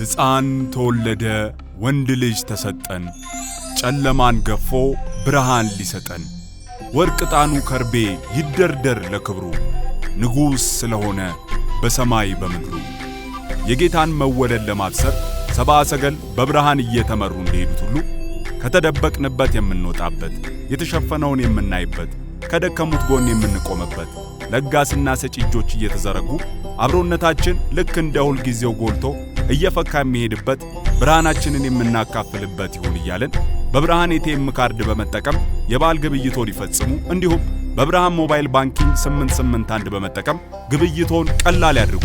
ሕፃን ተወለደ ወንድ ልጅ ተሰጠን ጨለማን ገፎ ብርሃን ሊሰጠን ወርቅ ጣኑ ከርቤ ይደርደር ለክብሩ ንጉሥ ስለሆነ በሰማይ በምድሩ የጌታን መወለድ ለማብሰር ሰብአ ሰገል በብርሃን እየተመሩ እንደሄዱት ሁሉ ከተደበቅንበት የምንወጣበት የተሸፈነውን የምናይበት ከደከሙት ጎን የምንቆምበት ለጋስና ሰጪ እጆች እየተዘረጉ አብሮነታችን ልክ እንደ ሁል ጊዜው ጎልቶ እየፈካ የሚሄድበት ብርሃናችንን የምናካፍልበት ይሁን እያልን በብርሃን ኤቲኤም ካርድ በመጠቀም የበዓል ግብይቶን ይፈጽሙ። እንዲሁም በብርሃን ሞባይል ባንኪንግ 881 በመጠቀም ግብይቶን ቀላል ያድርጉ።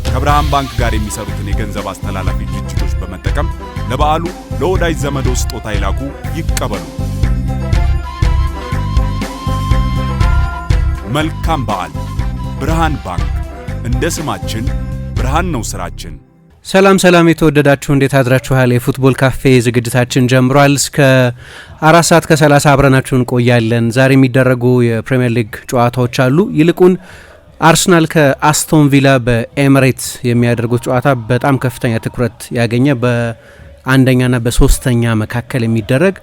ከብርሃን ባንክ ጋር የሚሰሩትን የገንዘብ አስተላላፊ ድርጅቶች በመጠቀም ለበዓሉ ለወዳጅ ዘመዶ ስጦታ ይላኩ፣ ይቀበሉ። መልካም በዓል። ብርሃን ባንክ። እንደ ስማችን ብርሃን ነው ስራችን። ሰላም ሰላም፣ የተወደዳችሁ እንዴት አድራችኋል? የፉትቦል ካፌ ዝግጅታችን ጀምሯል። እስከ 4 ሰዓት ከ30 አብረናችሁ እንቆያለን። ዛሬ የሚደረጉ የፕሪሚየር ሊግ ጨዋታዎች አሉ። ይልቁን አርሰናል ከአስቶን ቪላ በኤሚሬትስ የሚያደርጉት ጨዋታ በጣም ከፍተኛ ትኩረት ያገኘ በአንደኛና በሶስተኛ መካከል የሚደረግ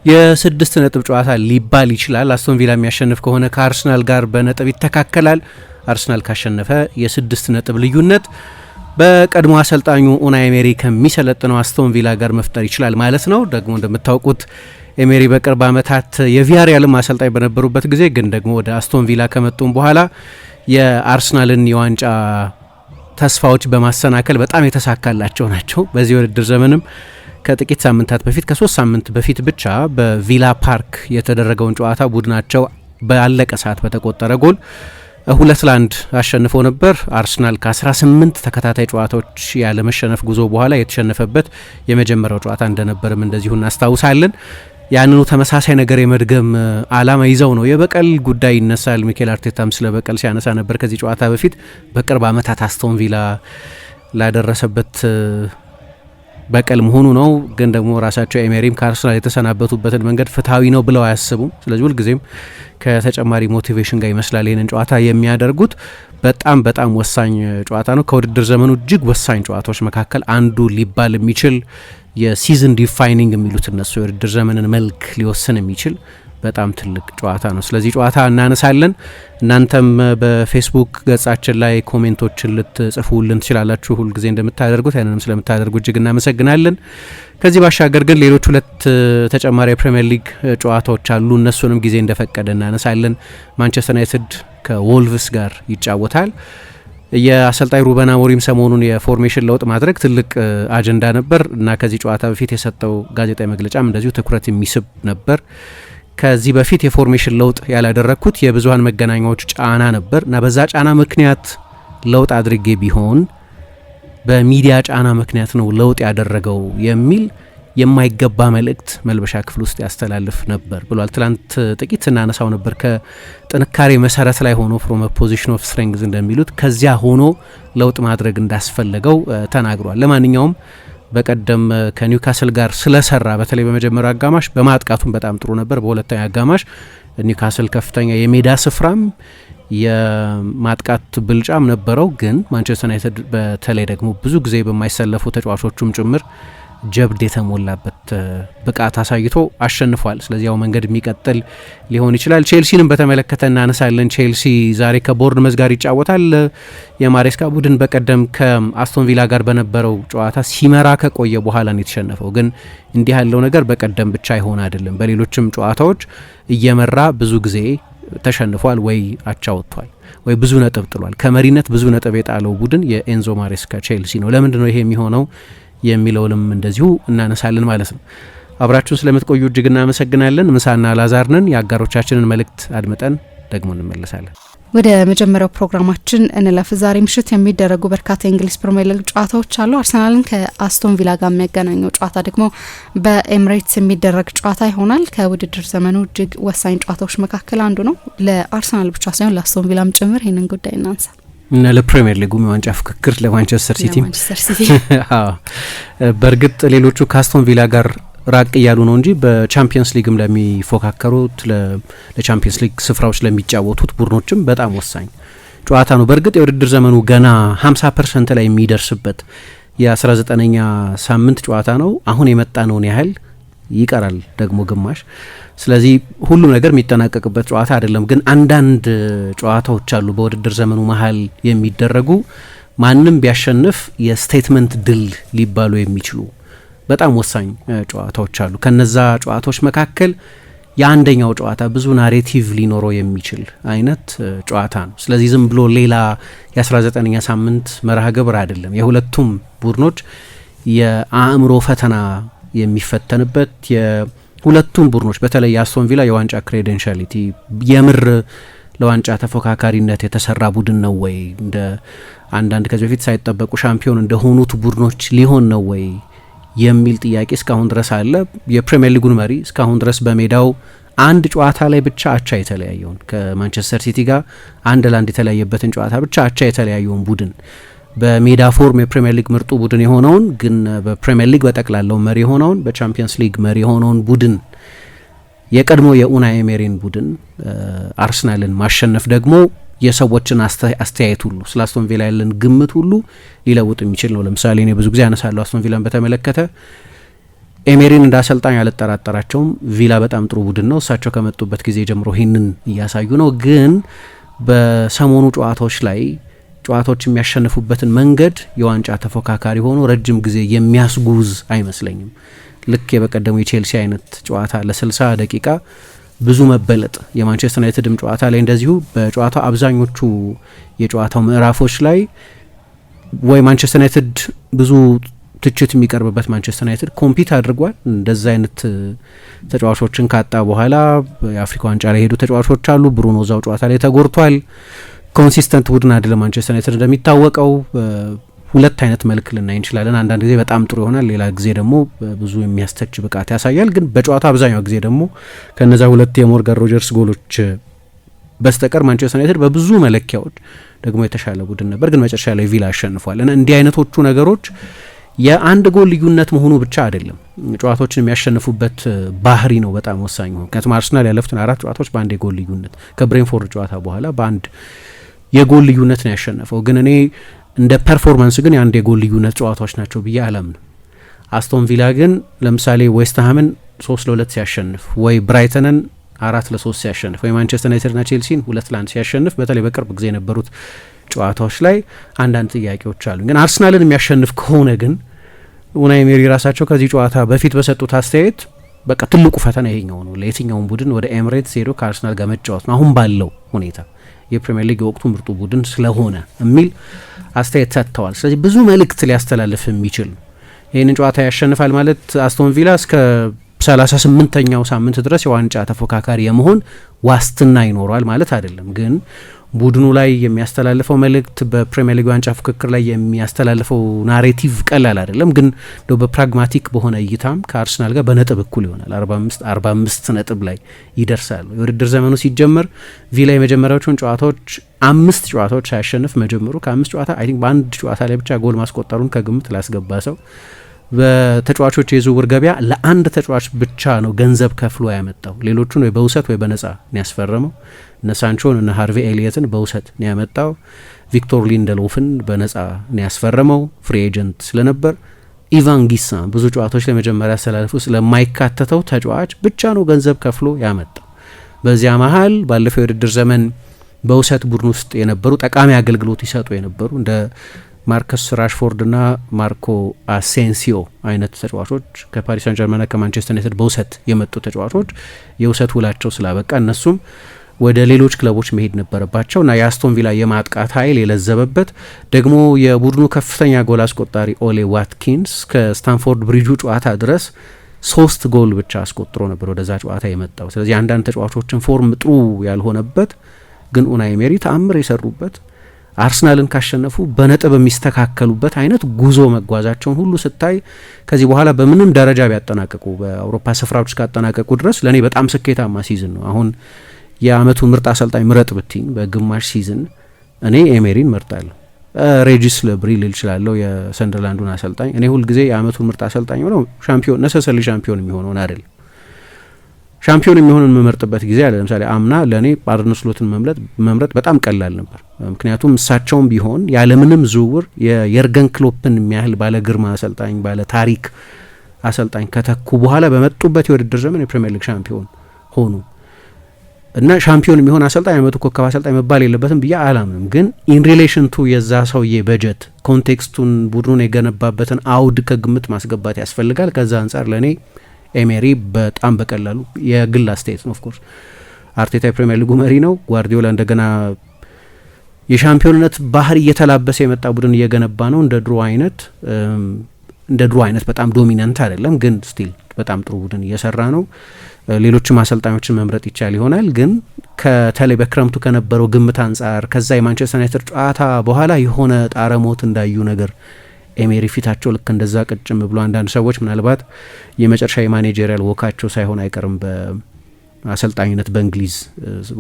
የ6 ነጥብ ጨዋታ ሊባል ይችላል። አስቶን ቪላ የሚያሸንፍ ከሆነ ከአርሰናል ጋር በነጥብ ይተካከላል። አርሰናል ካሸነፈ የ6 ነጥብ ልዩነት በቀድሞ አሰልጣኙ ኡናይ ኤሜሪ ከሚሰለጥነው አስቶን ቪላ ጋር መፍጠር ይችላል ማለት ነው። ደግሞ እንደምታውቁት ኤሜሪ በቅርብ ዓመታት የቪያሪያልም አሰልጣኝ በነበሩበት ጊዜ ግን ደግሞ ወደ አስቶን ቪላ ከመጡም በኋላ የአርሰናልን የዋንጫ ተስፋዎች በማሰናከል በጣም የተሳካላቸው ናቸው። በዚህ ውድድር ዘመንም ከጥቂት ሳምንታት በፊት ከ3 ሳምንት በፊት ብቻ በቪላ ፓርክ የተደረገውን ጨዋታ ቡድናቸው ባለቀ ሰዓት በተቆጠረ ጎል 2-1 አሸንፎ ነበር። አርሰናል ከ18 ተከታታይ ጨዋታዎች ያለ መሸነፍ ጉዞ በኋላ የተሸነፈበት የመጀመሪያው ጨዋታ እንደነበርም እንደዚሁ እናስታውሳለን። ያንኑ ተመሳሳይ ነገር የመድገም አላማ ይዘው ነው። የበቀል ጉዳይ ይነሳል። ሚኬል አርቴታም ስለ በቀል ሲያነሳ ነበር ከዚህ ጨዋታ በፊት። በቅርብ ዓመታት አስቶን ቪላ ላደረሰበት በቀል መሆኑ ነው። ግን ደግሞ ራሳቸው ኤሜሪም ከአርሰናል የተሰናበቱበትን መንገድ ፍትሐዊ ነው ብለው አያስቡም። ስለዚህ ሁልጊዜም ከተጨማሪ ሞቲቬሽን ጋር ይመስላል ይህንን ጨዋታ የሚያደርጉት። በጣም ወሳኝ ጨዋታ ነው። ከውድድር ዘመኑ እጅግ ወሳኝ ጨዋታዎች መካከል አንዱ ሊባል የሚችል የሲዝን ዲፋይኒንግ የሚሉት እነሱ የውድድር ዘመንን መልክ ሊወስን የሚችል በጣም ትልቅ ጨዋታ ነው። ስለዚህ ጨዋታ እናነሳለን። እናንተም በፌስቡክ ገጻችን ላይ ኮሜንቶችን ልትጽፉልን ትችላላችሁ፣ ሁልጊዜ እንደምታደርጉት። ያንንም ስለምታደርጉ እጅግ እናመሰግናለን። ከዚህ ባሻገር ግን ሌሎች 2 ተጨማሪ የፕሪሚየር ሊግ ጨዋታዎች አሉ። እነሱንም ጊዜ እንደፈቀደ እናነሳለን። ማንቸስተር ዩናይትድ ከዎልቭስ ጋር ይጫወታል። የአሰልጣኝ ሩበን አሞሪም ሰሞኑን የፎርሜሽን ለውጥ ማድረግ ትልቅ አጀንዳ ነበር እና ከዚህ ጨዋታ በፊት የሰጠው ጋዜጣዊ መግለጫም እንደዚሁ ትኩረት የሚስብ ነበር። ከዚህ በፊት የፎርሜሽን ለውጥ ያላደረግኩት የብዙሃን መገናኛዎች ጫና ነበር እና በዛ ጫና ምክንያት ለውጥ አድርጌ ቢሆን በሚዲያ ጫና ምክንያት ነው ለውጥ ያደረገው የሚል የማይገባ መልእክት መልበሻ ክፍል ውስጥ ያስተላልፍ ነበር ብሏል። ትላንት ጥቂት ስናነሳው ነበር። ከጥንካሬ መሰረት ላይ ሆኖ ፍሮም ፖዚሽን ኦፍ ስትሬንግዝ እንደሚሉት ከዚያ ሆኖ ለውጥ ማድረግ እንዳስፈለገው ተናግሯል። ለማንኛውም በቀደም ከኒውካስል ጋር ስለሰራ በተለይ በመጀመሪያው አጋማሽ በማጥቃቱም በጣም ጥሩ ነበር። በሁለተኛው አጋማሽ ኒውካስል ከፍተኛ የሜዳ ስፍራም የማጥቃት ብልጫም ነበረው። ግን ማንቸስተር ዩናይትድ በተለይ ደግሞ ብዙ ጊዜ በማይሰለፉ ተጫዋቾቹም ጭምር ጀብድ የተሞላበት ብቃት አሳይቶ አሸንፏል። ስለዚህ ያው መንገድ የሚቀጥል ሊሆን ይችላል። ቼልሲንም በተመለከተ እናነሳለን። ቼልሲ ዛሬ ከቦርንመዝ ጋር ይጫወታል። የማሬስካ ቡድን በቀደም ከአስቶን ቪላ ጋር በነበረው ጨዋታ ሲመራ ከቆየ በኋላ ነው የተሸነፈው። ግን እንዲህ ያለው ነገር በቀደም ብቻ ይሆን አይደለም። በሌሎችም ጨዋታዎች እየመራ ብዙ ጊዜ ተሸንፏል ወይ አቻ ወጥቷል ወይ ብዙ ነጥብ ጥሏል። ከመሪነት ብዙ ነጥብ የጣለው ቡድን የኤንዞ ማሬስካ ቼልሲ ነው። ለምንድን ነው ይሄ የሚሆነው የሚለውንም እንደዚሁ እናነሳለን ማለት ነው። አብራችሁን ስለምትቆዩ እጅግ እናመሰግናለን። ምሳና ላዛርነን የአጋሮቻችንን መልእክት አድምጠን ደግሞ እንመለሳለን። ወደ መጀመሪያው ፕሮግራማችን እንለፍ። ዛሬ ምሽት የሚደረጉ በርካታ የእንግሊዝ ፕሪሚየር ሊግ ጨዋታዎች አሉ። አርሰናልን ከአስቶን ቪላ ጋር የሚያገናኘው ጨዋታ ደግሞ በኤሚሬትስ የሚደረግ ጨዋታ ይሆናል። ከውድድር ዘመኑ እጅግ ወሳኝ ጨዋታዎች መካከል አንዱ ነው። ለአርሰናል ብቻ ሳይሆን ለአስቶን ቪላም ጭምር ይህንን ጉዳይ እናንሳ እና ለፕሪሚየር ሊጉ የዋንጫ ፍክክር ለማንቸስተር ሲቲ በእርግጥ ሌሎቹ ከአስቶን ቪላ ጋር ራቅ እያሉ ነው እንጂ በቻምፒየንስ ሊግም ለሚፎካከሩት ለቻምፒየንስ ሊግ ስፍራዎች ለሚጫወቱት ቡድኖችም በጣም ወሳኝ ጨዋታ ነው። በእርግጥ የውድድር ዘመኑ ገና 50% ላይ የሚደርስበት የ19ኛ ሳምንት ጨዋታ ነው። አሁን የመጣነውን ያህል ይቀራል ደግሞ ግማሽ። ስለዚህ ሁሉም ነገር የሚጠናቀቅበት ጨዋታ አይደለም። ግን አንዳንድ ጨዋታዎች አሉ በውድድር ዘመኑ መሀል የሚደረጉ ማንም ቢያሸንፍ የስቴትመንት ድል ሊባሉ የሚችሉ በጣም ወሳኝ ጨዋታዎች አሉ። ከነዛ ጨዋታዎች መካከል የአንደኛው ጨዋታ ብዙ ናሬቲቭ ሊኖረው የሚችል አይነት ጨዋታ ነው። ስለዚህ ዝም ብሎ ሌላ የ19ኛ ሳምንት መርሃ ግብር አይደለም። የሁለቱም ቡድኖች የአእምሮ ፈተና የሚፈተንበት፣ የሁለቱም ቡድኖች በተለይ የአስቶን ቪላ የዋንጫ ክሬደንሻሊቲ የምር ለዋንጫ ተፎካካሪነት የተሰራ ቡድን ነው ወይ፣ እንደ አንዳንድ ከዚህ በፊት ሳይጠበቁ ሻምፒዮን እንደሆኑት ቡድኖች ሊሆን ነው ወይ የሚል ጥያቄ እስካሁን ድረስ አለ። የፕሪሚየር ሊጉን መሪ እስካሁን ድረስ በሜዳው አንድ ጨዋታ ላይ ብቻ አቻ የተለያየውን ከማንቸስተር ሲቲ ጋር 1-1 የተለያየበትን ጨዋታ ብቻ አቻ የተለያየውን ቡድን በሜዳ ፎርም የፕሪሚየር ሊግ ምርጡ ቡድን የሆነውን ግን በፕሪሚየር ሊግ በጠቅላላው መሪ የሆነውን በቻምፒየንስ ሊግ መሪ የሆነውን ቡድን የቀድሞ የኡናይ ኤሜሪን ቡድን አርሰናልን ማሸነፍ ደግሞ የሰዎችን አስተያየት ሁሉ ስለ አስቶን ቪላ ያለን ግምት ሁሉ ሊለውጥ የሚችል ነው። ለምሳሌ እኔ ብዙ ጊዜ አነሳለሁ አስቶን ቪላን በተመለከተ ኤሜሪን እንደ አሰልጣኝ አልጠራጠራቸውም። ቪላ በጣም ጥሩ ቡድን ነው። እሳቸው ከመጡበት ጊዜ ጀምሮ ይህንን እያሳዩ ነው። ግን በሰሞኑ ጨዋታዎች ላይ ጨዋታዎች የሚያሸንፉበትን መንገድ የዋንጫ ተፎካካሪ ሆኖ ረጅም ጊዜ የሚያስጉዝ አይመስለኝም። ልክ የበቀደሙ የቼልሲ አይነት ጨዋታ ለ60 ደቂቃ ብዙ መበለጥ፣ የማንቸስተር ዩናይትድም ጨዋታ ላይ እንደዚሁ በጨዋታው አብዛኞቹ የጨዋታው ምዕራፎች ላይ ወይ ማንቸስተር ዩናይትድ ብዙ ትችት የሚቀርብበት ማንቸስተር ዩናይትድ ኮምፒት አድርጓል። እንደዛ አይነት ተጫዋቾችን ካጣ በኋላ የአፍሪካ ዋንጫ ላይ ሄዱ ተጫዋቾች አሉ። ብሩኖ እዛው ጨዋታ ላይ ተጎድቷል። ኮንሲስተንት ቡድን አይደለም ማንቸስተር ዩናይትድ እንደሚታወቀው። ሁለት አይነት መልክ ልናይ እንችላለን። አንዳንድ ጊዜ በጣም ጥሩ ይሆናል፣ ሌላ ጊዜ ደግሞ ብዙ የሚያስተች ብቃት ያሳያል። ግን በጨዋታ አብዛኛው ጊዜ ደግሞ ከነዛ ሁለት የሞርጋን ሮጀርስ ጎሎች በስተቀር ማንቸስተር ዩናይትድ በብዙ መለኪያዎች ደግሞ የተሻለ ቡድን ነበር። ግን መጨረሻ ላይ ቪላ አሸንፏል። እና እንዲህ አይነቶቹ ነገሮች የአንድ ጎል ልዩነት መሆኑ ብቻ አይደለም፣ ጨዋታዎችን የሚያሸንፉበት ባህሪ ነው በጣም ወሳኝ ነው። ምክንያቱም አርሰናል ያለፉትን 4 ጨዋታዎች በአንድ የጎል ልዩነት ከብሬንፎርድ ጨዋታ በኋላ በአንድ የጎል ልዩነት ነው ያሸነፈው። ግን እኔ እንደ ፐርፎርማንስ ግን የአንድ የጎል ልዩነት ጨዋታዎች ናቸው ብዬ አላምንም። አስቶን ቪላ ግን ለምሳሌ ዌስትሃምን 3-2 ሲያሸንፍ ወይ ብራይተንን 4-3 ሲያሸንፍ ወይ ማንቸስተር ዩናይትድና ቼልሲን 2-1 ሲያሸንፍ በተለይ በቅርብ ጊዜ የነበሩት ጨዋታዎች ላይ አንዳንድ ጥያቄዎች አሉ። ግን አርሰናልን የሚያሸንፍ ከሆነ ግን ኡናይ ኤሜሪ ራሳቸው ከዚህ ጨዋታ በፊት በሰጡት አስተያየት በቃ ትልቁ ፈተና ይሄኛው ነው፣ ለየትኛውም ቡድን ወደ ኤምሬትስ ሄዶ ከአርሰናል ጋር መጫወት ነው አሁን ባለው ሁኔታ የፕሪሚየር ሊግ የወቅቱ ምርጡ ቡድን ስለሆነ የሚል አስተያየት ሰጥተዋል። ስለዚህ ብዙ መልእክት ሊያስተላልፍ የሚችል ይህንን ጨዋታ ያሸንፋል ማለት አስቶን ቪላ እስከ 38ኛው ሳምንት ድረስ የዋንጫ ተፎካካሪ የመሆን ዋስትና ይኖረዋል ማለት አይደለም። ግን ቡድኑ ላይ የሚያስተላልፈው መልእክት በፕሪሚየር ሊግ ዋንጫ ፉክክር ላይ የሚያስተላልፈው ናሬቲቭ ቀላል አይደለም። ግን እንደው በፕራግማቲክ በሆነ እይታም ከአርሰናል ጋር በነጥብ እኩል ይሆናል። 45 ነጥብ ላይ ይደርሳሉ። የውድድር ዘመኑ ሲጀመር ቪላ የመጀመሪያዎቹን ጨዋታዎች 5 ጨዋታዎች ሳያሸንፍ መጀመሩ ከ5 ጨዋታ አይ ቲንክ በአንድ ጨዋታ ላይ ብቻ ጎል ማስቆጠሩን ከግምት ላስገባ ሰው በተጫዋቾች የዝውውር ገበያ ለአንድ ተጫዋች ብቻ ነው ገንዘብ ከፍሎ ያመጣው። ሌሎቹን ወይ በውሰት ወይ በነጻ ነው ያስፈረመው። እነ ሳንቾን እነ ሃርቪ ኤሊየትን በውሰት ነው ያመጣው። ቪክቶር ሊንደሎፍን በነጻ ነው ያስፈረመው ፍሪ ኤጀንት ስለነበር። ኢቫን ጊሳ ብዙ ጨዋታዎች ላይ መጀመሪያ አሰላለፉ ስለማይካተተው ተጫዋች ብቻ ነው ገንዘብ ከፍሎ ያመጣው። በዚያ መሀል ባለፈው የውድድር ዘመን በውሰት ቡድን ውስጥ የነበሩ ጠቃሚ አገልግሎት ይሰጡ የነበሩ እንደ ማርከስ ራሽፎርድ ና ማርኮ አሴንሲዮ አይነት ተጫዋቾች ከፓሪስ ሳን ጀርመንና ከማንቸስተር ዩናይትድ በውሰት የመጡ ተጫዋቾች የውሰት ውላቸው ስላበቃ እነሱም ወደ ሌሎች ክለቦች መሄድ ነበረባቸው እና የአስቶን ቪላ የማጥቃት ኃይል የለዘበበት ደግሞ የቡድኑ ከፍተኛ ጎል አስቆጣሪ ኦሌ ዋትኪንስ ከስታንፎርድ ብሪጁ ጨዋታ ድረስ 3 ጎል ብቻ አስቆጥሮ ነበር ወደዛ ጨዋታ የመጣው። ስለዚህ አንዳንድ ተጫዋቾችን ፎርም ጥሩ ያልሆነበት ግን ኡናይ ኤሜሪ ተአምር የሰሩበት አርሰናልን ካሸነፉ በነጥብ የሚስተካከሉበት አይነት ጉዞ መጓዛቸውን ሁሉ ስታይ ከዚህ በኋላ በምንም ደረጃ ቢያጠናቀቁ በአውሮፓ ስፍራዎች እስካጠናቀቁ ድረስ ለእኔ በጣም ስኬታማ ሲዝን ነው። አሁን የአመቱ ምርጥ አሰልጣኝ ምረጥ ብትኝ በግማሽ ሲዝን እኔ ኤሜሪን መርጣለሁ። ሬጂስ ለብሪ ልል እችላለሁ የሰንደርላንዱን አሰልጣኝ። እኔ ሁልጊዜ የአመቱን ምርጥ አሰልጣኝ ሆነው ሻምፒዮን ነሰሰሊ ሻምፒዮን የሚሆነውን አይደል። ሻምፒዮን የሚሆንን መመርጥበት ጊዜ አለ። ለምሳሌ አምና ለእኔ አርነ ስሎትን መምረጥ በጣም ቀላል ነበር። ምክንያቱም እሳቸውም ቢሆን ያለምንም ዝውውር የየርገን ክሎፕን የሚያህል ባለ ግርማ አሰልጣኝ፣ ባለ ታሪክ አሰልጣኝ ከተኩ በኋላ በመጡበት የውድድር ዘመን የፕሪሚየር ሊግ ሻምፒዮን ሆኑ እና ሻምፒዮን የሚሆን አሰልጣኝ የመቶ ኮከብ አሰልጣኝ መባል የለበትም ብዬ አላምንም። ግን ኢን ሪሌሽን ቱ የዛ ሰውዬ በጀት ኮንቴክስቱን ቡድኑን የገነባበትን አውድ ከግምት ማስገባት ያስፈልጋል። ከዛ አንጻር ለእኔ ኤሜሪ በጣም በቀላሉ የግል አስተያየት ነው። ኦፍኮርስ አርቴታ የፕሪሚየር ሊጉ መሪ ነው። ጓርዲዮላ እንደገና የሻምፒዮንነት ባህር እየተላበሰ የመጣ ቡድን እየገነባ ነው። እንደ ድሮ አይነት በጣም ዶሚናንት አይደለም፣ ግን ስቲል በጣም ጥሩ ቡድን እየሰራ ነው። ሌሎችም አሰልጣኞችን መምረጥ ይቻል ይሆናል። ግን ከተለይ በክረምቱ ከነበረው ግምት አንጻር ከዛ የማንቸስተር ዩናይትድ ጨዋታ በኋላ የሆነ ጣረሞት እንዳዩ ነገር ኤሜሪ ፊታቸው ልክ እንደዛ ቅጭም ብሎ አንዳንድ ሰዎች ምናልባት የመጨረሻ የማኔጀሪያል ወካቸው ሳይሆን አይቀርም በአሰልጣኝነት በእንግሊዝ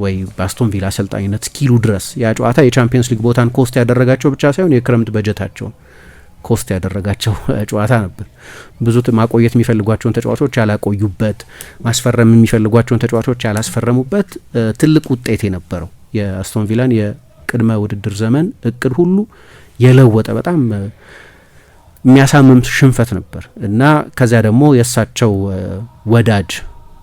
ወይ በአስቶን ቪላ አሰልጣኝነት ስኪሉ ድረስ ያ ጨዋታ የቻምፒየንስ ሊግ ቦታን ኮስት ያደረጋቸው ብቻ ሳይሆን የክረምት በጀታቸውን ኮስት ያደረጋቸው ጨዋታ ነበር። ብዙ ማቆየት የሚፈልጓቸውን ተጫዋቾች ያላቆዩበት፣ ማስፈረም የሚፈልጓቸውን ተጫዋቾች ያላስፈረሙበት ትልቅ ውጤት የነበረው የአስቶን ቪላን የቅድመ ውድድር ዘመን እቅድ ሁሉ የለወጠ በጣም የሚያሳምም ሽንፈት ነበር እና ከዚያ ደግሞ የእሳቸው ወዳጅ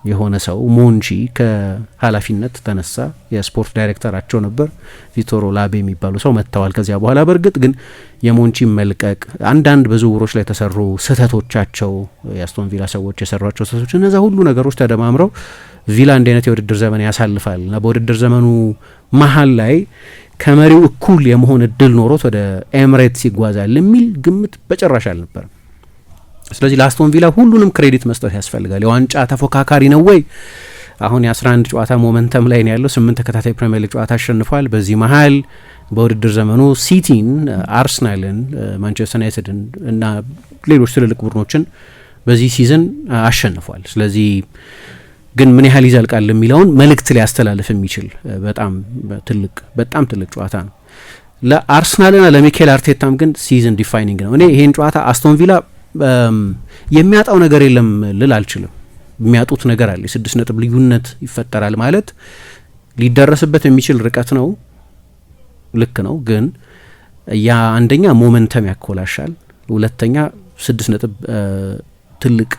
የሆነ ሰው ሞንቺ ከኃላፊነት ተነሳ። የስፖርት ዳይሬክተራቸው ነበር ቪቶሮ ላቤ የሚባሉ ሰው መጥተዋል ከዚያ በኋላ። በእርግጥ ግን የሞንቺ መልቀቅ፣ አንዳንድ በዝውውሮች ላይ የተሰሩ ስህተቶቻቸው፣ የአስቶን ቪላ ሰዎች የሰሯቸው ስህተቶች፣ እነዛ ሁሉ ነገሮች ተደማምረው ቪላ እንዲህ አይነት የውድድር ዘመን ያሳልፋል እና በውድድር ዘመኑ መሀል ላይ ከመሪው እኩል የመሆን እድል ኖሮት ወደ ኤምሬትስ ይጓዛል የሚል ግምት በጭራሽ አልነበረም። ስለዚህ ለአስቶን ቪላ ሁሉንም ክሬዲት መስጠት ያስፈልጋል። የዋንጫ ተፎካካሪ ነው ወይ? አሁን የ11 ጨዋታ ሞመንተም ላይ ነው ያለው። 8 ተከታታይ ፕሪሚየር ሊግ ጨዋታ አሸንፏል። በዚህ መሀል በውድድር ዘመኑ ሲቲን፣ አርሰናልን፣ ማንቸስተር ዩናይትድን እና ሌሎች ትልልቅ ቡድኖችን በዚህ ሲዝን አሸንፏል። ስለዚህ ግን ምን ያህል ይዘልቃል የሚለውን መልእክት ሊያስተላልፍ የሚችል በጣም ትልቅ ጨዋታ ነው። ለአርሰናልና ለሚኬል አርቴታም ግን ሲዝን ዲፋይኒንግ ነው። እኔ ይሄን ጨዋታ አስቶን ቪላ የሚያጣው ነገር የለም ልል አልችልም። የሚያጡት ነገር አለ። 6 ነጥብ ልዩነት ይፈጠራል ማለት ሊደረስበት የሚችል ርቀት ነው። ልክ ነው። ግን ያ አንደኛ ሞመንተም ያኮላሻል፣ ሁለተኛ 6 ነጥብ ትልቅ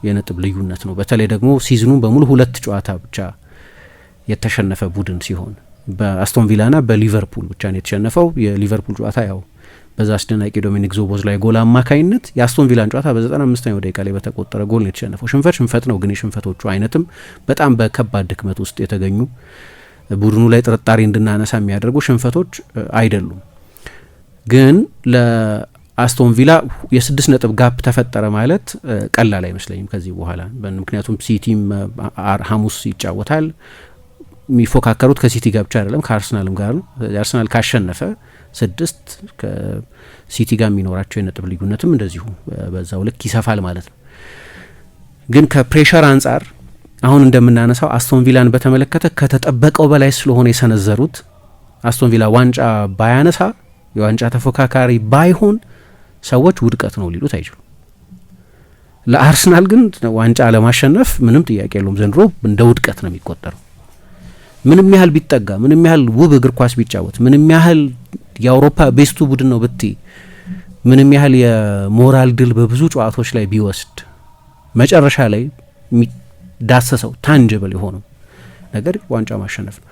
የነጥብ ልዩነት ነው። በተለይ ደግሞ ሲዝኑን በሙሉ 2 ጨዋታ ብቻ የተሸነፈ ቡድን ሲሆን በአስቶን ቪላና በሊቨርፑል ብቻ ነው የተሸነፈው። የሊቨርፑል ጨዋታ ያው በዛ አስደናቂ ዶሚኒክ ዞቦዝ ላይ ጎል አማካኝነት የአስቶን ቪላን ጨዋታ በ95ኛው ደቂቃ ላይ በተቆጠረ ጎል ነው የተሸነፈው። ሽንፈት ነው፣ ግን የሽንፈቶቹ አይነትም በጣም በከባድ ድክመት ውስጥ የተገኙ ቡድኑ ላይ ጥርጣሬ እንድናነሳ የሚያደርጉ ሽንፈቶች አይደሉም። ግን ለአስቶን ቪላ የ6 ነጥብ ጋፕ ተፈጠረ ማለት ቀላል አይመስለኝም ከዚህ በኋላ። ምክንያቱም ሲቲም ሐሙስ ይጫወታል። የሚፎካከሩት ከሲቲ ጋር ብቻ አይደለም ከአርሰናልም ጋር ነው። አርሰናል ካሸነፈ 6 ከሲቲ ጋር የሚኖራቸው የነጥብ ልዩነትም እንደዚሁ በዛው ልክ ይሰፋል ማለት ነው። ግን ከፕሬሸር አንጻር አሁን እንደምናነሳው አስቶን ቪላን በተመለከተ ከተጠበቀው በላይ ስለሆነ የሰነዘሩት አስቶን ቪላ ዋንጫ ባያነሳ የዋንጫ ተፎካካሪ ባይሆን ሰዎች ውድቀት ነው ሊሉት አይችሉም። ለአርሰናል ግን ዋንጫ ለማሸነፍ ምንም ጥያቄ የለውም። ዘንድሮ እንደ ውድቀት ነው የሚቆጠረው። ምንም ያህል ቢጠጋ፣ ምንም ያህል ውብ እግር ኳስ ቢጫወት፣ ምንም ያህል የአውሮፓ ቤስቱ ቡድን ነው ብትይ፣ ምንም ያህል የሞራል ድል በብዙ ጨዋታዎች ላይ ቢወስድ፣ መጨረሻ ላይ የሚዳሰሰው ታንጅብል የሆነው ነገር ዋንጫ ማሸነፍ ነው።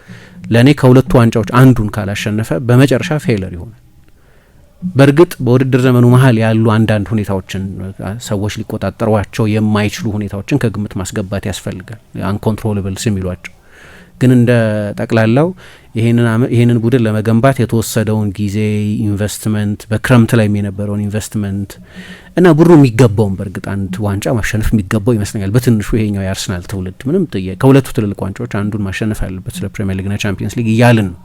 ለእኔ ከሁለቱ ዋንጫዎች አንዱን ካላሸነፈ በመጨረሻ ፌለር ይሆናል። በእርግጥ በውድድር ዘመኑ መሀል ያሉ አንዳንድ ሁኔታዎችን ሰዎች ሊቆጣጠሯቸው የማይችሉ ሁኔታዎችን ከግምት ማስገባት ያስፈልጋል። አንኮንትሮለብልስ የሚሏቸው ግን እንደ ጠቅላላው ይሄንን ቡድን ለመገንባት የተወሰደውን ጊዜ፣ ኢንቨስትመንት፣ በክረምት ላይ የነበረውን ኢንቨስትመንት እና ቡድኑ የሚገባውን በእርግጥ አንድ ዋንጫ ማሸነፍ የሚገባው ይመስለኛል። በትንሹ ይሄኛው የአርሰናል ትውልድ ምንም ከሁለቱ ትልልቅ ዋንጫዎች አንዱን ማሸነፍ አለበት ስለ ፕሪሚየር ሊግና ቻምፒየንስ ሊግ እያልን ነው።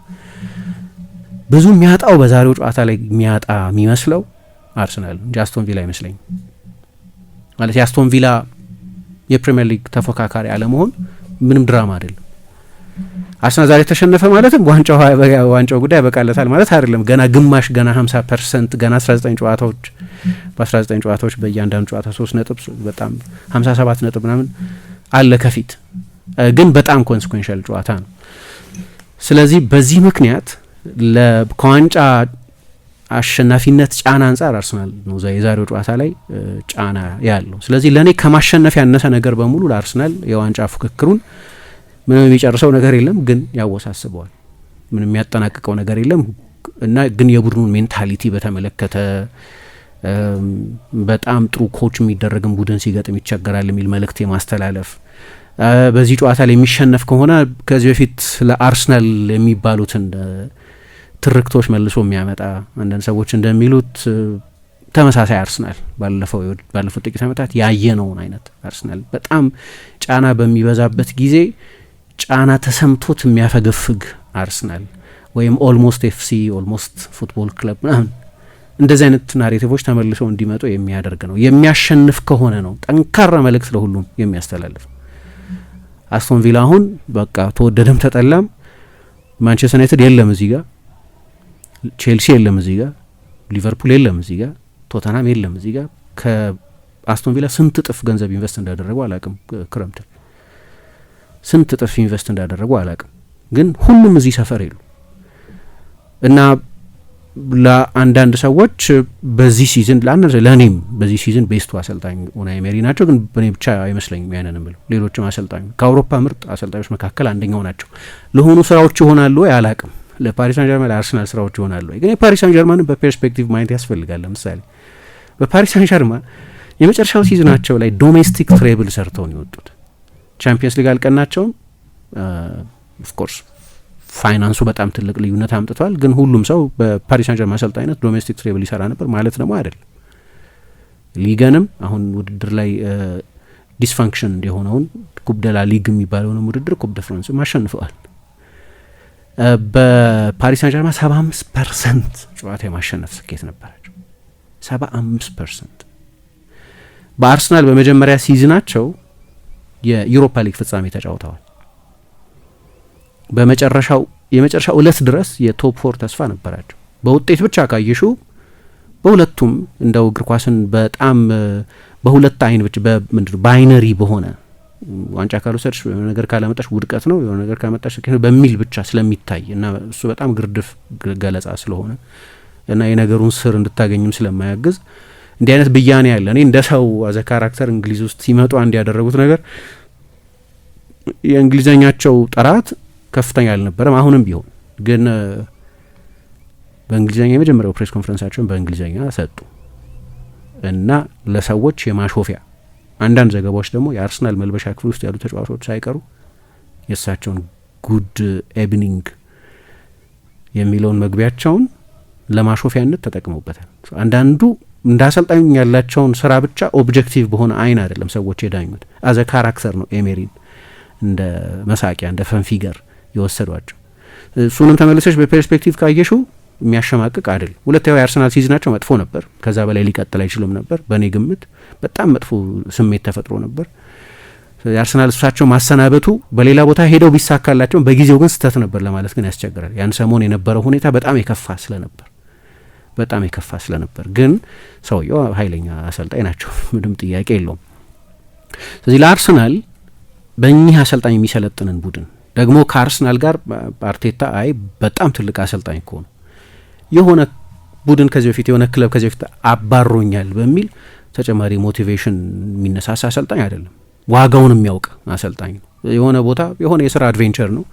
ብዙ የሚያጣው በዛሬው ጨዋታ ላይ የሚያጣ የሚመስለው አርሰናል እንጂ አስቶን ቪላ አይመስለኝም። ማለት የአስቶን ቪላ የፕሪሚየር ሊግ ተፎካካሪ አለመሆን ምንም ድራማ አይደለም። አርሰናል ዛሬ ተሸነፈ ማለትም ዋንጫው ጉዳይ ያበቃለታል ማለት አይደለም። ገና ግማሽ፣ ገና 50%፣ ገና 19 ጨዋታዎች በ19 ጨዋታዎች በእያንዳንዱ ጨዋታ 3 ነጥብ በጣም 57 ነጥብ ምናምን አለ ከፊት ግን በጣም ኮንሲኩዌንሻል ጨዋታ ነው። ስለዚህ በዚህ ምክንያት ከዋንጫ አሸናፊነት ጫና አንጻር አርሰናል ነው የዛሬው ጨዋታ ላይ ጫና ያለው። ስለዚህ ለእኔ ከማሸነፍ ያነሰ ነገር በሙሉ ለአርሰናል የዋንጫ ፉክክሩን ምንም የሚጨርሰው ነገር የለም፣ ግን ያወሳስበዋል። ምንም የሚያጠናቅቀው ነገር የለም እና ግን የቡድኑን ሜንታሊቲ በተመለከተ በጣም ጥሩ ኮች የሚደረግን ቡድን ሲገጥም ይቸገራል የሚል መልእክት የማስተላለፍ በዚህ ጨዋታ ላይ የሚሸነፍ ከሆነ ከዚህ በፊት ለአርሰናል የሚባሉትን ትርክቶች መልሶ የሚያመጣ አንዳንድ ሰዎች እንደሚሉት ተመሳሳይ አርሰናል ባለፉት ጥቂት ዓመታት ያየነውን አይነት አርሰናል በጣም ጫና በሚበዛበት ጊዜ ጫና ተሰምቶት የሚያፈገፍግ አርሰናል ወይም ኦልሞስት ኤፍሲ ኦልሞስት ፉትቦል ክለብ ምናምን እንደዚህ አይነት ናሬቲቮች ተመልሰው እንዲመጡ የሚያደርግ ነው። የሚያሸንፍ ከሆነ ነው ጠንካራ መልእክት ለሁሉም የሚያስተላልፍ። አስቶን ቪላ አሁን በቃ ተወደደም ተጠላም ማንቸስተር ዩናይትድ የለም እዚህ ጋር፣ ቼልሲ የለም እዚህ ጋር፣ ሊቨርፑል የለም እዚህ ጋር፣ ቶተናም የለም እዚህ ጋር። ከአስቶን ቪላ ስንት እጥፍ ገንዘብ ኢንቨስት እንዳደረጉ አላቅም፣ ክረምት ስንት እጥፍ ኢንቨስት እንዳደረጉ አላቅም፣ ግን ሁሉም እዚህ ሰፈር የሉ እና ለአንዳንድ ሰዎች በዚህ ሲዝን ለእኔም በዚህ ሲዝን ቤስቱ አሰልጣኝ ኡናይ ኤመሪ ናቸው። ግን በእኔ ብቻ አይመስለኝም ያንን የምለው፣ ሌሎችም አሰልጣኝ ከአውሮፓ ምርጥ አሰልጣኞች መካከል አንደኛው ናቸው። ለሆኑ ስራዎች ይሆናሉ ወይ አላቅም፣ ለፓሪስ ሳን ጀርማን ለአርሰናል ስራዎች ይሆናሉ ወይ? ግን የፓሪስ ሳን ጀርማንን በፐርስፔክቲቭ ማየት ያስፈልጋል። ለምሳሌ በፓሪስ ሳን ጀርማን የመጨረሻው ሲዝናቸው ላይ ዶሜስቲክ ትሬብል ሰርተውን የወጡት ቻምፒየንስ ሊግ አልቀናቸውም። ኦፍኮርስ ፋይናንሱ በጣም ትልቅ ልዩነት አምጥቷል። ግን ሁሉም ሰው በፓሪስ ሳን ጀርማን አሰልጣኝነት ዶሜስቲክ ትሬብል ይሰራ ነበር ማለት ደግሞ አይደለም። ሊገንም አሁን ውድድር ላይ ዲስፋንክሽን የሆነውን ኩፕ ደ ላ ሊግ የሚባለውንም ውድድር ኩፕ ደ ፍራንስም አሸንፈዋል። በፓሪስ ሳን ጀርማን 75% ጨዋታ የማሸነፍ ስኬት ነበራቸው። 75%። በአርሰናል በመጀመሪያ ሲዝናቸው የዩሮፓ ሊግ ፍጻሜ ተጫውተዋል። የመጨረሻው እለት ድረስ የቶፕ ፎር ተስፋ ነበራቸው። በውጤት ብቻ ካየሹ በሁለቱም እንደው እግር ኳስን በጣም በሁለት አይን ብቻ ባይነሪ በሆነ ዋንጫ ካልወሰድሽ የሆነ ነገር ካላመጣሽ ውድቀት ነው፣ የሆነ ነገር ካመጣሽ በሚል ብቻ ስለሚታይ እና እሱ በጣም ግርድፍ ገለጻ ስለሆነ እና የነገሩን ስር እንድታገኝም ስለማያግዝ እንዲህ አይነት ብያኔ ያለ እኔ እንደ ሰው አዘ ካራክተር እንግሊዝ ውስጥ ሲመጡ አንድ ያደረጉት ነገር የእንግሊዘኛቸው ጥራት ከፍተኛ አልነበረም። አሁንም ቢሆን ግን በእንግሊዘኛ የመጀመሪያው ፕሬስ ኮንፈረንሳቸውን በእንግሊዘኛ ሰጡ እና ለሰዎች የማሾፊያ አንዳንድ ዘገባዎች ደግሞ የአርሰናል መልበሻ ክፍል ውስጥ ያሉ ተጫዋቾች ሳይቀሩ የእሳቸውን ጉድ ኤብኒንግ የሚለውን መግቢያቸውን ለማሾፊያነት ተጠቅመውበታል። አንዳንዱ እንደ አሰልጣኝ ያላቸውን ስራ ብቻ ኦብጀክቲቭ በሆነ አይን አይደለም ሰዎች የዳኙት፣ አዘ ካራክተር ነው ኤሜሪን እንደ መሳቂያ እንደ ፈንፊገር የወሰዷቸው። እሱንም ተመልሰሽ በፐርስፔክቲቭ ካየሽው የሚያሸማቅቅ አይደል። ሁለተኛው የአርሰናል ሲዝናቸው መጥፎ ነበር፣ ከዛ በላይ ሊቀጥል አይችልም ነበር። በእኔ ግምት በጣም መጥፎ ስሜት ተፈጥሮ ነበር። የአርሰናል እሳቸው ማሰናበቱ በሌላ ቦታ ሄደው ቢሳካላቸው በጊዜው ግን ስህተት ነበር ለማለት ግን ያስቸግራል። ያን ሰሞን የነበረው ሁኔታ በጣም የከፋ ስለነበር ግን ሰውየው ኃይለኛ አሰልጣኝ ናቸው፣ ምንም ጥያቄ የለውም። ስለዚህ ለአርሰናል በእኚህ አሰልጣኝ የሚሰለጥንን ቡድን ደግሞ ከአርሰናል ጋር አርቴታ በጣም ትልቅ አሰልጣኝ እኮ ነው፣ የሆነ ቡድን ከዚህ በፊት የሆነ ክለብ ከዚህ በፊት አባሮኛል በሚል ተጨማሪ ሞቲቬሽን የሚነሳሳ አሰልጣኝ አይደለም። ዋጋውን የሚያውቅ አሰልጣኝ ነው። የሆነ ቦታ የሆነ የስራ አድቬንቸር ነው፣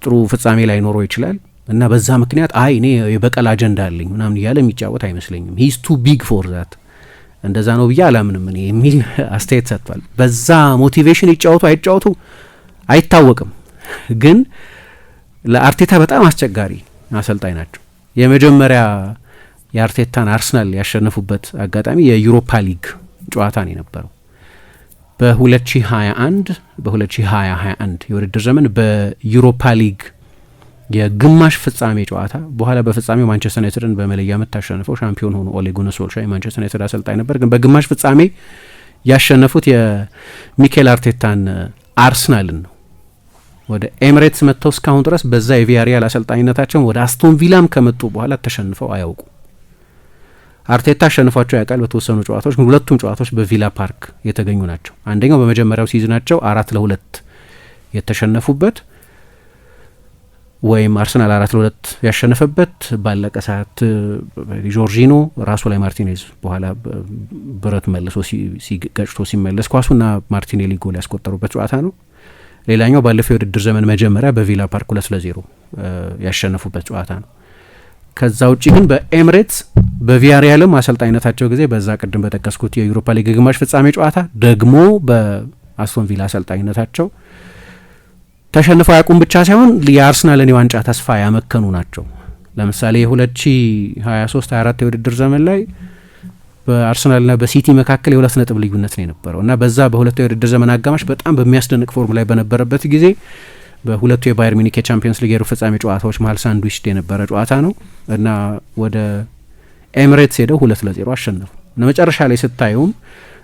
ጥሩ ፍጻሜ ላይ ኖሮ ይችላል እና በዛ ምክንያት እኔ የበቀል አጀንዳ አለኝ ምናምን እያለ የሚጫወት አይመስለኝም። ሂዝ ቱ ቢግ ፎር ዛት፣ እንደዛ ነው ብዬ አላምንም እኔ የሚል አስተያየት ሰጥቷል። በዛ ሞቲቬሽን ይጫወቱ አይጫወቱ አይታወቅም፣ ግን ለአርቴታ በጣም አስቸጋሪ አሰልጣኝ ናቸው። የመጀመሪያ የአርቴታን አርሰናል ያሸነፉበት አጋጣሚ የዩሮፓ ሊግ ጨዋታ ነው የነበረው በ2021 የውድድር ዘመን በዩሮፓ ሊግ የግማሽ ፍጻሜ ጨዋታ በኋላ በፍጻሜው ማንቸስተር ዩናይትድን በመለያ ምት አሸንፈው ሻምፒዮን ሆኑ። ኦሌ ጉናር ሶልሻር የማንቸስተር ዩናይትድ አሰልጣኝ ነበር። ግን በግማሽ ፍጻሜ ያሸነፉት የሚኬል አርቴታን አርሰናልን ነው። ወደ ኤሚሬትስ መጥተው እስካሁን ድረስ በዛ የቪያሪያል አሰልጣኝነታቸውን ወደ አስቶን ቪላም ከመጡ በኋላ ተሸንፈው አያውቁ። አርቴታ አሸንፏቸው ያውቃል በተወሰኑ ጨዋታዎች፣ ግን ሁለቱም ጨዋታዎች በቪላ ፓርክ የተገኙ ናቸው። አንደኛው በመጀመሪያው ሲዝናቸው 4-2 የተሸነፉበት ወይም አርሰናል 4-2 ያሸነፈበት ባለቀ ሰዓት ጆርጂኖ ራሱ ላይ ማርቲኔዝ በኋላ ብረት መልሶ ሲገጭቶ ሲመለስ ኳሱና ማርቲኔሊ ጎል ያስቆጠሩበት ጨዋታ ነው። ሌላኛው ባለፈው የውድድር ዘመን መጀመሪያ በቪላ ፓርክ 2-0 ያሸነፉበት ጨዋታ ነው። ከዛ ውጪ ግን በኤምሬትስ በቪያሪያልም አሰልጣኝነታቸው ጊዜ በዛ ቅድም በጠቀስኩት የዩሮፓ ሊግ ግማሽ ፍጻሜ ጨዋታ ደግሞ በአስቶን ቪላ አሰልጣኝነታቸው ተሸንፈው ያቁም ብቻ ሳይሆን የአርሰናልን የዋንጫ ተስፋ ያመከኑ ናቸው። ለምሳሌ የ2023-24 የውድድር ዘመን ላይ በአርሰናልና በሲቲ መካከል የ2 ነጥብ ልዩነት ነው የነበረው እና በዛ በሁለቱ የውድድር ዘመን አጋማሽ በጣም በሚያስደንቅ ፎርም ላይ በነበረበት ጊዜ በሁለቱ የባየር ሚኒክ የቻምፒየንስ ሊግ የሩብ ፍጻሜ ጨዋታዎች መሀል ሳንድዊች የነበረ ጨዋታ ነው እና ወደ ኤምሬትስ ሄደው 2-0 አሸነፉ። መጨረሻ ላይ ስታዩም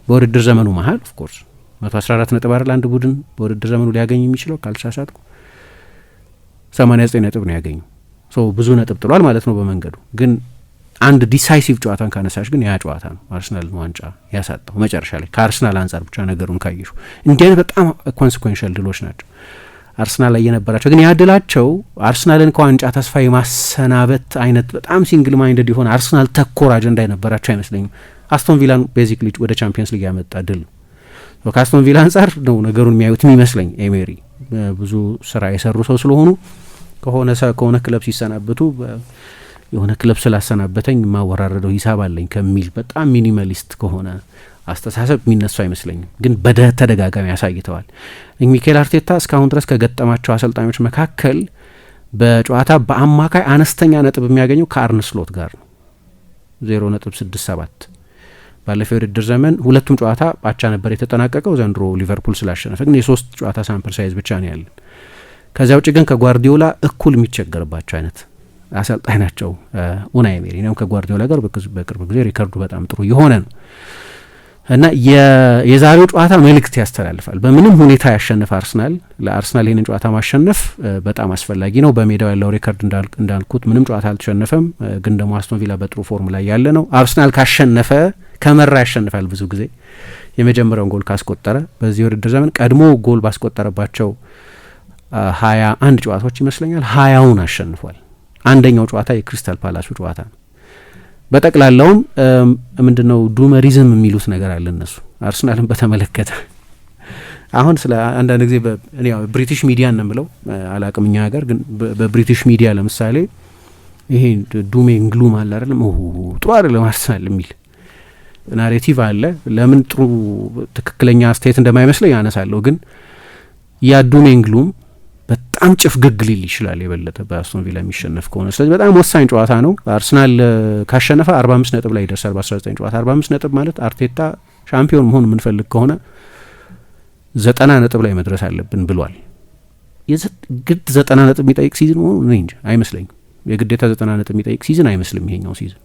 በውድድር ዘመኑ መሀል ኦፍኮርስ 114 ነጥብ አይደል አንድ ቡድን በውድድር ዘመኑ ሊያገኝ የሚችለው ካልተሳሳትኩ 89 ነጥብ ነው ያገኙ። ብዙ ነጥብ ጥሏል ማለት ነው በመንገዱ። ግን አንድ ዲሳይሲቭ ጨዋታን ካነሳሽ ግን ያ ጨዋታ ነው አርሰናልን ዋንጫ ያሳጣው መጨረሻ ላይ። ከአርሰናል አንጻር ብቻ ነገሩን ካየሹ እንዲህ አይነት በጣም ኮንሲኩዌንሻል ድሎች ናቸው አርሰናል ላይ የነበራቸው። ግን ያ ድላቸው አርሰናልን ከዋንጫ ተስፋ የማሰናበት አይነት በጣም ሲንግል ማይንድድ የሆነ አርሰናል ተኮር አጀንዳ የነበራቸው አይመስለኝም። አስቶን ቪላን ቤዚክሊ ወደ ቻምፒየንስ ሊግ ያመጣ ድል ነው። ከአስቶን ቪላ አንጻር ነው ነገሩን የሚያዩት የሚመስለኝ። ኤሜሪ ብዙ ስራ የሰሩ ሰው ስለሆኑ ከሆነ ክለብ ሲሰናበቱ የሆነ ክለብ ስላሰናበተኝ የማወራረደው ሂሳብ አለኝ ከሚል በጣም ሚኒማሊስት ከሆነ አስተሳሰብ የሚነሱ አይመስለኝም። ግን በተደጋጋሚ ያሳይተዋል። ሚኬል አርቴታ እስካሁን ድረስ ከገጠማቸው አሰልጣኞች መካከል በጨዋታ በአማካይ አነስተኛ ነጥብ የሚያገኘው ከአርነ ስሎት ጋር ነው 0.67። ባለፈው የውድድር ዘመን ሁለቱም ጨዋታ አቻ ነበር የተጠናቀቀው። ዘንድሮ ሊቨርፑል ስላሸነፈ ግን የ3 ጨዋታ ሳምፕል ሳይዝ ብቻ ነው ያለን። ከዚያ ውጭ ግን ከጓርዲዮላ እኩል የሚቸገርባቸው አይነት አሰልጣኝ ናቸው ኡናይ ኤሜሪ ነው። ከጓርዲዮላ ጋር በቅርብ ጊዜ ሪከርዱ በጣም ጥሩ የሆነ ነው እና የዛሬው ጨዋታ መልእክት ያስተላልፋል። በምንም ሁኔታ ያሸንፍ አርሰናል። ለአርሰናል ይህንን ጨዋታ ማሸነፍ በጣም አስፈላጊ ነው። በሜዳው ያለው ሪከርድ እንዳልኩት ምንም ጨዋታ አልተሸነፈም። ግን ደግሞ አስቶን ቪላ በጥሩ ፎርም ላይ ያለ ነው። አርሰናል ካሸነፈ ከመራ ያሸንፋል። ብዙ ጊዜ የመጀመሪያውን ጎል ካስቆጠረ በዚህ ውድድር ዘመን ቀድሞ ጎል ባስቆጠረባቸው 21 ጨዋታዎች ይመስለኛል 20ውን አሸንፏል። አንደኛው ጨዋታ የክሪስታል ፓላሱ ጨዋታ ነው። በጠቅላላውም ምንድነው ዱመሪዝም የሚሉት ነገር አለ እነሱ አርሰናልን በተመለከተ። አሁን ስለ አንዳንድ ጊዜ ብሪቲሽ ሚዲያ ነው የምለው አላቅም እኛ ሀገር ግን በብሪቲሽ ሚዲያ ለምሳሌ ይሄ ዱሜ እንግሉም አለ አይደለም ጥሩ አይደለም አርሰናል የሚል ናሬቲቭ አለ። ለምን ጥሩ ትክክለኛ አስተያየት እንደማይመስለኝ ያነሳለሁ። ግን ያ ዱሜ እንግሉም በጣም ጭፍግግ ሊል ይችላል የበለጠ በአስቶን ቪላ የሚሸነፍ ከሆነ። ስለዚህ በጣም ወሳኝ ጨዋታ ነው። አርሰናል ካሸነፈ 45 ነጥብ ላይ ይደርሳል በ19 ጨዋታ። 45 ነጥብ ማለት አርቴታ ሻምፒዮን መሆን የምንፈልግ ከሆነ 90 ነጥብ ላይ መድረስ አለብን ብሏል። ግድ 90 ነጥብ የሚጠይቅ ሲዝን መሆኑ እኔ እንጃ አይመስለኝም። የግዴታ 90 ነጥብ የሚጠይቅ ሲዝን አይመስልም ይሄኛው ሲዝን።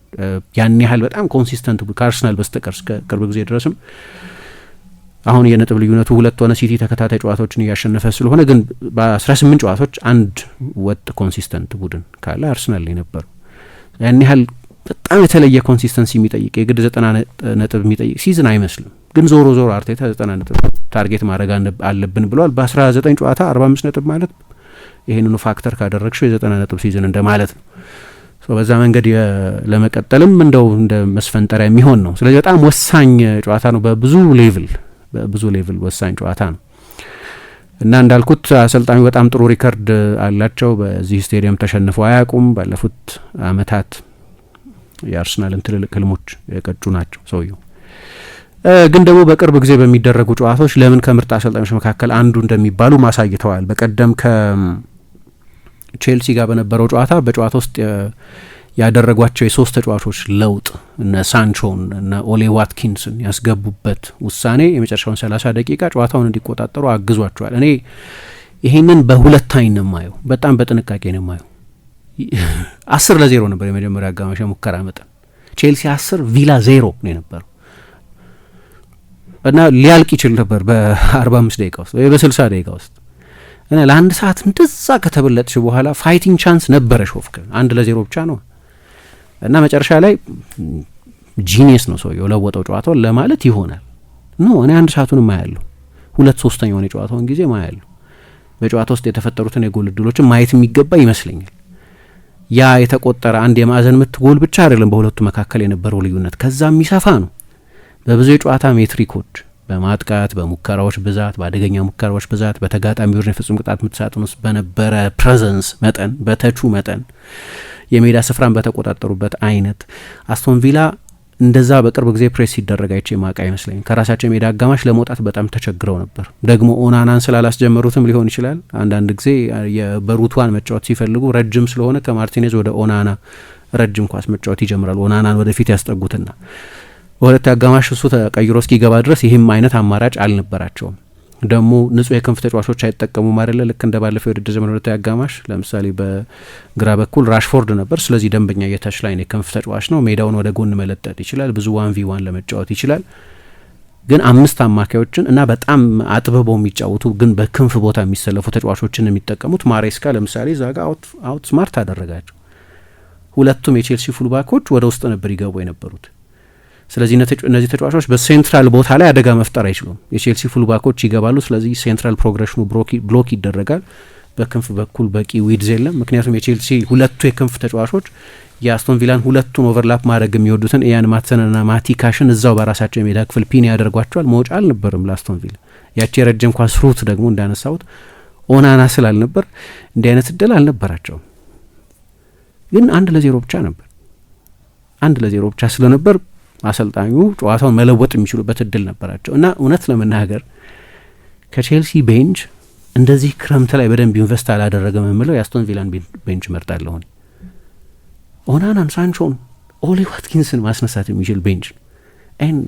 ያን ያህል በጣም ኮንሲስተንት ከአርሰናል በስተቀር እስከ ቅርብ ጊዜ ድረስም አሁን የነጥብ ልዩነቱ 2 ሆነ። ሲቲ ተከታታይ ጨዋታዎችን እያሸነፈ ስለሆነ ግን በ18 ጨዋታዎች አንድ ወጥ ኮንሲስተንት ቡድን ካለ አርሰናል ላይ ነበር። ያን ያህል በጣም የተለየ ኮንሲስተንሲ የሚጠይቅ የግድ 90 ነጥብ የሚጠይቅ ሲዝን አይመስልም። ግን ዞሮ አርቴታ 90 ነጥብ ታርጌት ማድረግ አለብን ብለዋል። በ19 ጨዋታ 45 ነጥብ ማለት ይሄንኑ ፋክተር ካደረግሽው የ90 ነጥብ ሲዝን እንደማለት ነው። በዛ መንገድ ለመቀጠልም እንደው እንደ መስፈንጠሪያ የሚሆን ነው። ስለዚህ በጣም ወሳኝ ጨዋታ ነው። በብዙ ሌቭል ወሳኝ ጨዋታ ነው እና እንዳልኩት አሰልጣኙ በጣም ጥሩ ሪከርድ አላቸው። በዚህ ስቴዲየም ተሸንፈው አያውቁም። ባለፉት አመታት የአርሰናልን ትልልቅ ህልሞች የቀጩ ናቸው ሰውየው። ግን ደግሞ በቅርብ ጊዜ በሚደረጉ ጨዋታዎች ለምን ከምርጥ አሰልጣኞች መካከል አንዱ እንደሚባሉ ማሳይተዋል። በቀደም ከቼልሲ ጋር በነበረው ጨዋታ በጨዋታ ውስጥ ያደረጓቸው የ3 ተጫዋቾች ለውጥ እነ ሳንቾን እነ ኦሌ ዋትኪንስን ያስገቡበት ውሳኔ የመጨረሻውን 30 ደቂቃ ጨዋታውን እንዲቆጣጠሩ አግዟቸዋል። እኔ ይሄንን በሁለት አይን ነው የማየው፣ በጣም በጥንቃቄ ነው የማየው። 10-0 ነበር የመጀመሪያ አጋማሽ ሙከራ መጠን። ቼልሲ 10 ቪላ 0 ነው የነበረው እና ሊያልቅ ይችል ነበር በ45 ደቂቃ ውስጥ ወይ በ60 ደቂቃ ውስጥ እና ለአንድ ሰዓት እንደዛ ከተበለጥሽ በኋላ ፋይቲንግ ቻንስ ነበረሽ። ኦፍከ 1-0 ብቻ ነው እና መጨረሻ ላይ ጂኒየስ ነው ሰውየው ለወጠው ጨዋታውን ለማለት ይሆናል። እኔ አንድ ሰዓቱን ማያለሁ 2/3 የጨዋታውን ጊዜ ማያለሁ። በጨዋታ ውስጥ የተፈጠሩትን የጎል እድሎችን ማየት የሚገባ ይመስለኛል። ያ የተቆጠረ አንድ የማዕዘን ምት ጎል ብቻ አይደለም በሁለቱ መካከል የነበረው ልዩነት፣ ከዛ የሚሰፋ ነው። በብዙ የጨዋታ ሜትሪኮች በማጥቃት በሙከራዎች ብዛት፣ በአደገኛ ሙከራዎች ብዛት፣ በተጋጣሚ ቡድን የፍጹም ቅጣት ምት ሳጥን ውስጥ በነበረ ፕሬዘንስ መጠን፣ በተቹ መጠን፣ የሜዳ ስፍራን በተቆጣጠሩበት አይነት አስቶን ቪላ እንደዛ በቅርብ ጊዜ ፕሬስ ሲደረግ አይቼ ማቃ አይመስለኝም። ከራሳቸው የሜዳ አጋማሽ ለመውጣት በጣም ተቸግረው ነበር። ደግሞ ኦናናን ስላላስጀመሩትም ሊሆን ይችላል። አንዳንድ ጊዜ በሩቷን መጫወት ሲፈልጉ ረጅም ስለሆነ ከማርቲኔዝ ወደ ኦናና ረጅም ኳስ መጫወት ይጀምራሉ። ኦናናን ወደፊት ያስጠጉትና በሁለት አጋማሽ እሱ ተቀይሮ እስኪገባ ድረስ ይህም አይነት አማራጭ አልነበራቸውም። ደግሞ ንጹህ የክንፍ ተጫዋቾች አይጠቀሙም አይደለ? ልክ እንደ ባለፈው የውድድር ዘመን ሁለት አጋማሽ ለምሳሌ በግራ በኩል ራሽፎርድ ነበር። ስለዚህ ደንበኛ የታች ላይን የክንፍ ተጫዋች ነው። ሜዳውን ወደ ጎን መለጠጥ ይችላል። ብዙ 1v1 ለመጫወት ይችላል። ግን 5 አማካዮችን እና በጣም አጥብበው የሚጫወቱ ግን በክንፍ ቦታ የሚሰለፉ ተጫዋቾችን የሚጠቀሙት ማሬስካ ለምሳሌ ዛጋ አውት ስማርት አደረጋቸው። ሁለቱም የቼልሲ ፉልባኮች ወደ ውስጥ ነበር ይገቡ የነበሩት። ስለዚህ እነዚህ ተጫዋቾች በሴንትራል ቦታ ላይ አደጋ መፍጠር አይችሉም። የቼልሲ ፉልባኮች ይገባሉ። ስለዚህ ሴንትራል ፕሮግሬሽኑ ብሎክ ይደረጋል። በክንፍ በኩል በቂ ዊድዝ የለም። ምክንያቱም የቼልሲ ሁለቱ የክንፍ ተጫዋቾች የአስቶን ቪላን ሁለቱን ኦቨርላፕ ማድረግ የሚወዱትን ኢያን ማትሰንና ማቲ ካሽን እዛው በራሳቸው የሜዳ ክፍል ፒን ያደርጓቸዋል። መውጫ አልነበርም ለአስቶን ቪላ። ያቺ የረጅም ኳስ ሩት ደግሞ እንዳነሳሁት ኦናና ስላልነበር እንዲህ አይነት እድል አልነበራቸውም። ግን 1-0 ብቻ ነበር። 1-0 ብቻ ስለነበር አሰልጣኙ ጨዋታውን መለወጥ የሚችሉበት እድል ነበራቸው እና እውነት ለመናገር ከቼልሲ ቤንች እንደዚህ ክረምት ላይ በደንብ ኢንቨስት አላደረገም የምለው የአስቶን ቪላን ቤንች መርጣለሁ። ኦናናን፣ ሳንቾን፣ ኦሊ ዋትኪንስን ማስነሳት የሚችል ቤንች ነው።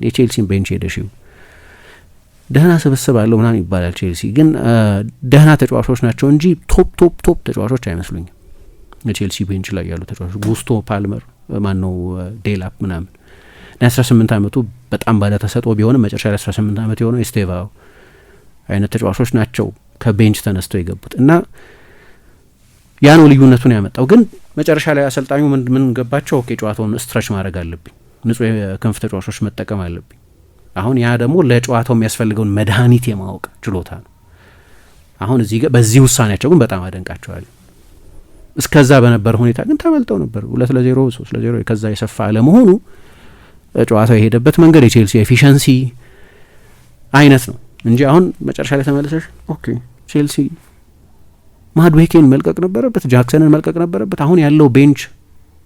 የቼልሲን ቤንች ሄደሽው ደህና ስብስብ አለው ምናምን ይባላል። ቼልሲ ግን ደህና ተጫዋቾች ናቸው እንጂ ቶፕ ተጫዋቾች አይመስሉኝም። የቼልሲ ቤንች ላይ ያሉ ተጫዋቾች ጉስቶ ፓልመር፣ ማነው ዴላፕ ምናምን 18 ዓመቱ በጣም ባለ ተሰጥኦ ቢሆንም መጨረሻ ላይ 18 ዓመት የሆነው ኤስቴቫኦ አይነት ተጫዋቾች ናቸው ከቤንች ተነስተው የገቡት እና ያ ነው ልዩነቱን ያመጣው። ግን መጨረሻ ላይ አሰልጣኙ ምን ገባቸው? ኦኬ ጨዋታውን ስትረች ማድረግ አለብኝ፣ ንጹህ የክንፍ ተጫዋቾች መጠቀም አለብኝ። አሁን ያ ደግሞ ለጨዋታው የሚያስፈልገውን መድኃኒት የማወቅ ችሎታ ነው። አሁን በዚህ ውሳኔያቸው ግን በጣም አደንቃቸዋል። እስከዛ በነበረ ሁኔታ ግን ተበልጠው ነበር 2-0 3-0 ከዛ የሰፋ አለመሆኑ ጨዋታው የሄደበት መንገድ የቼልሲ ኤፊሸንሲ አይነት ነው እንጂ አሁን መጨረሻ ላይ ተመለሰሽ ኦኬ ቼልሲ ማድዌኬን መልቀቅ ነበረበት፣ ጃክሰንን መልቀቅ ነበረበት። አሁን ያለው ቤንች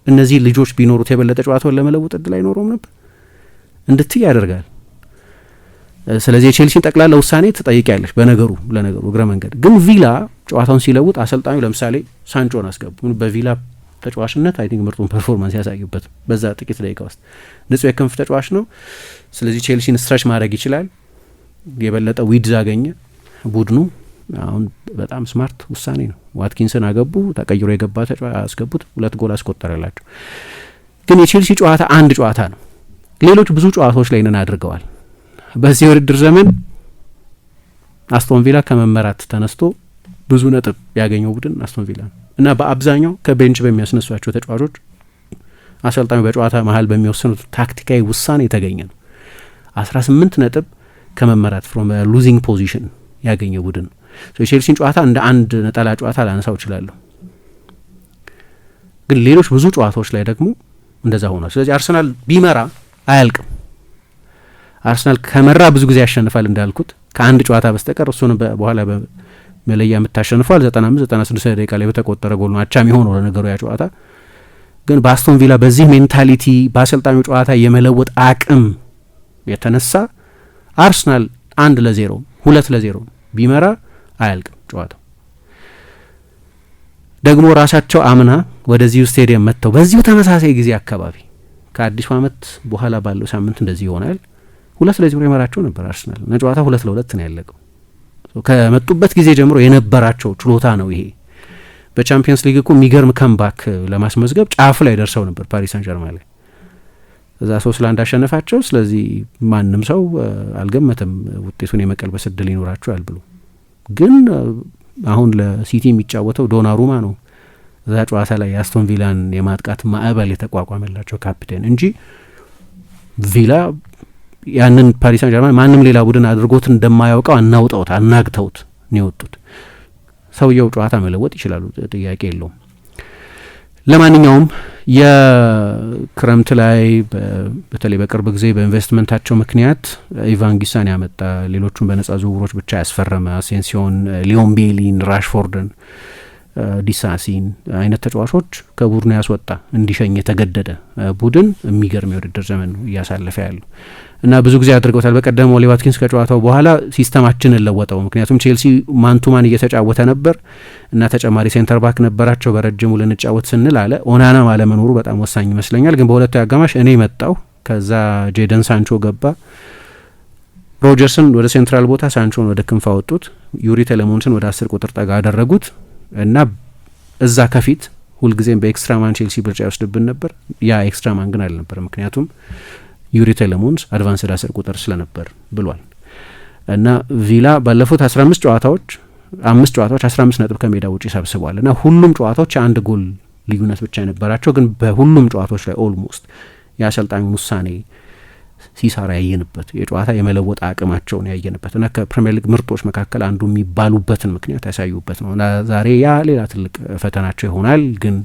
እነዚህ ልጆች ቢኖሩት የበለጠ ጨዋታውን ለመለወጥ እድል አይኖረውም ነበር እንድትይ ያደርጋል። ስለዚህ የቼልሲን ጠቅላላ ውሳኔ ትጠይቂያለሽ። ለነገሩ እግረ መንገድ ግን ቪላ ጨዋታውን ሲለውጥ አሰልጣኙ ለምሳሌ ሳንቾን አስገቡ። በቪላ ተጫዋችነት አይ ቲንክ ምርጡን ፐርፎርማንስ ያሳዩበት በዛ ጥቂት ደቂቃ ውስጥ ንጹህ የክንፍ ተጫዋች ነው። ስለዚህ ቼልሲን ስትረች ማድረግ ይችላል። የበለጠ ዊድዝ አገኘ ቡድኑ። አሁን በጣም ስማርት ውሳኔ ነው። ዋትኪንስን አገቡ፣ ተቀይሮ የገባ ተጫዋች አስገቡት፣ 2 ጎል አስቆጠረላቸው። ግን የቼልሲ ጨዋታ አንድ ጨዋታ ነው። ሌሎች ብዙ ጨዋታዎች ላይ ነን አድርገዋል። በዚህ የውድድር ዘመን አስቶን ቪላ ከመመራት ተነስቶ ብዙ ነጥብ ያገኘው ቡድን አስቶን ቪላ ነው እና በአብዛኛው ከቤንች በሚያስነሷቸው ተጫዋቾች አሰልጣኙ በጨዋታ መሀል በሚወስኑት ታክቲካዊ ውሳኔ የተገኘ ነው። 18 ነጥብ ከመመራት ፍሮም ሉዚንግ ፖዚሽን ያገኘ ቡድን ነው። የቼልሲን ጨዋታ እንደ አንድ ነጠላ ጨዋታ ላነሳው እችላለሁ፣ ግን ሌሎች ብዙ ጨዋታዎች ላይ ደግሞ እንደዛ ሆኗል። ስለዚህ አርሰናል ቢመራ አያልቅም። አርሰናል ከመራ ብዙ ጊዜ ያሸንፋል እንዳልኩት ከአንድ ጨዋታ በስተቀር እሱን በኋላ መለያ የምታሸንፏል 95-96 ደቂቃ ላይ በተቆጠረ ጎል ነው አቻም የሆነው ለነገሩ ያ ጨዋታ። ግን በአስቶን ቪላ በዚህ ሜንታሊቲ በአሰልጣኙ ጨዋታ የመለወጥ አቅም የተነሳ አርሰናል 1-0 2-0 ቢመራ አያልቅም ጨዋታው። ደግሞ ራሳቸው አምና ወደዚሁ ስቴዲየም መጥተው በዚሁ ተመሳሳይ ጊዜ አካባቢ ከአዲሱ ዓመት በኋላ ባለው ሳምንት እንደዚህ ይሆናል 2-0 ይመራቸው ነበር አርሰናል እና ጨዋታ 2-2 ነው ያለቀው። ከመጡበት ጊዜ ጀምሮ የነበራቸው ችሎታ ነው ይሄ። በቻምፒየንስ ሊግ እኮ የሚገርም ካምባክ ለማስመዝገብ ጫፍ ላይ ደርሰው ነበር ፓሪስ ሳን ጀርማን ላይ እዛ 3-1 አሸነፋቸው። ስለዚህ ማንም ሰው አልገመተም ውጤቱን የመቀልበስ እድል ይኖራቸዋል ብሎ። ግን አሁን ለሲቲ የሚጫወተው ዶናሩማ ነው እዛ ጨዋታ ላይ የአስቶን ቪላን የማጥቃት ማዕበል የተቋቋመላቸው ካፒቴን እንጂ ቪላ ያንን ፓሪስ ሳን ጀርማን ማንም ሌላ ቡድን አድርጎት እንደማያውቀው አናግተውት ነው የወጡት። ሰውየው ጨዋታ መለወጥ ይችላሉ፣ ጥያቄ የለውም። ለማንኛውም የክረምት ላይ በተለይ በቅርብ ጊዜ በኢንቨስትመንታቸው ምክንያት ኢቫን ጊሳን ያመጣ፣ ሌሎቹን በነጻ ዝውውሮች ብቻ ያስፈረመ፣ አሴንሲዮን፣ ሊዮን ቤሊን፣ ራሽፎርድን፣ ዲሳሲን አይነት ተጫዋቾች ከቡድኑ ያስወጣ እንዲሸኝ የተገደደ ቡድን የሚገርም የውድድር ዘመን ነው እያሳለፈ ያለው እና ብዙ ጊዜ አድርገውታል። በቀደም ኦሊ ዋትኪንስ ከጨዋታው በኋላ ሲስተማችንን ለወጠው፣ ምክንያቱም ቼልሲ ማንቱማን እየተጫወተ ነበር እና ተጨማሪ ሴንተር ባክ ነበራቸው በረጅሙ ልንጫወት ስንል አለ። ኦናናም አለመኖሩ በጣም ወሳኝ ይመስለኛል። ግን በሁለቱ አጋማሽ እኔ መጣው፣ ከዛ ጄደን ሳንቾ ገባ፣ ሮጀርስን ወደ ሴንትራል ቦታ፣ ሳንቾን ወደ ክንፍ አወጡት፣ ዩሪ ቴሌሞንስን ወደ 10 ቁጥር ጠጋ አደረጉት እና እዛ ከፊት ሁልጊዜም በኤክስትራ ማን ቼልሲ ብልጫ ይወስድብን ነበር። ያ ኤክስትራ ማን ግን አልነበር፣ ምክንያቱም ዩሪ ቴሌሞንስ አድቫንስድ 10 ቁጥር ስለነበር ብሏል። እና ቪላ ባለፉት 15 ጨዋታዎች 5 ጨዋታዎች 15 ነጥብ ከሜዳ ውጪ ሰብስቧል እና ሁሉም ጨዋታዎች አንድ ጎል ልዩነት ብቻ የነበራቸው፣ ግን በሁሉም ጨዋታዎች ላይ ኦልሞስት የአሰልጣኙን ውሳኔ ሲሳራ ያየንበት የጨዋታ የመለወጥ አቅማቸውን ያየንበት እና ከፕሪሚየር ሊግ ምርጦች መካከል አንዱ የሚባሉበትን ምክንያት ያሳዩበት ነው። እና ዛሬ ያ ሌላ ትልቅ ፈተናቸው ይሆናል። ግን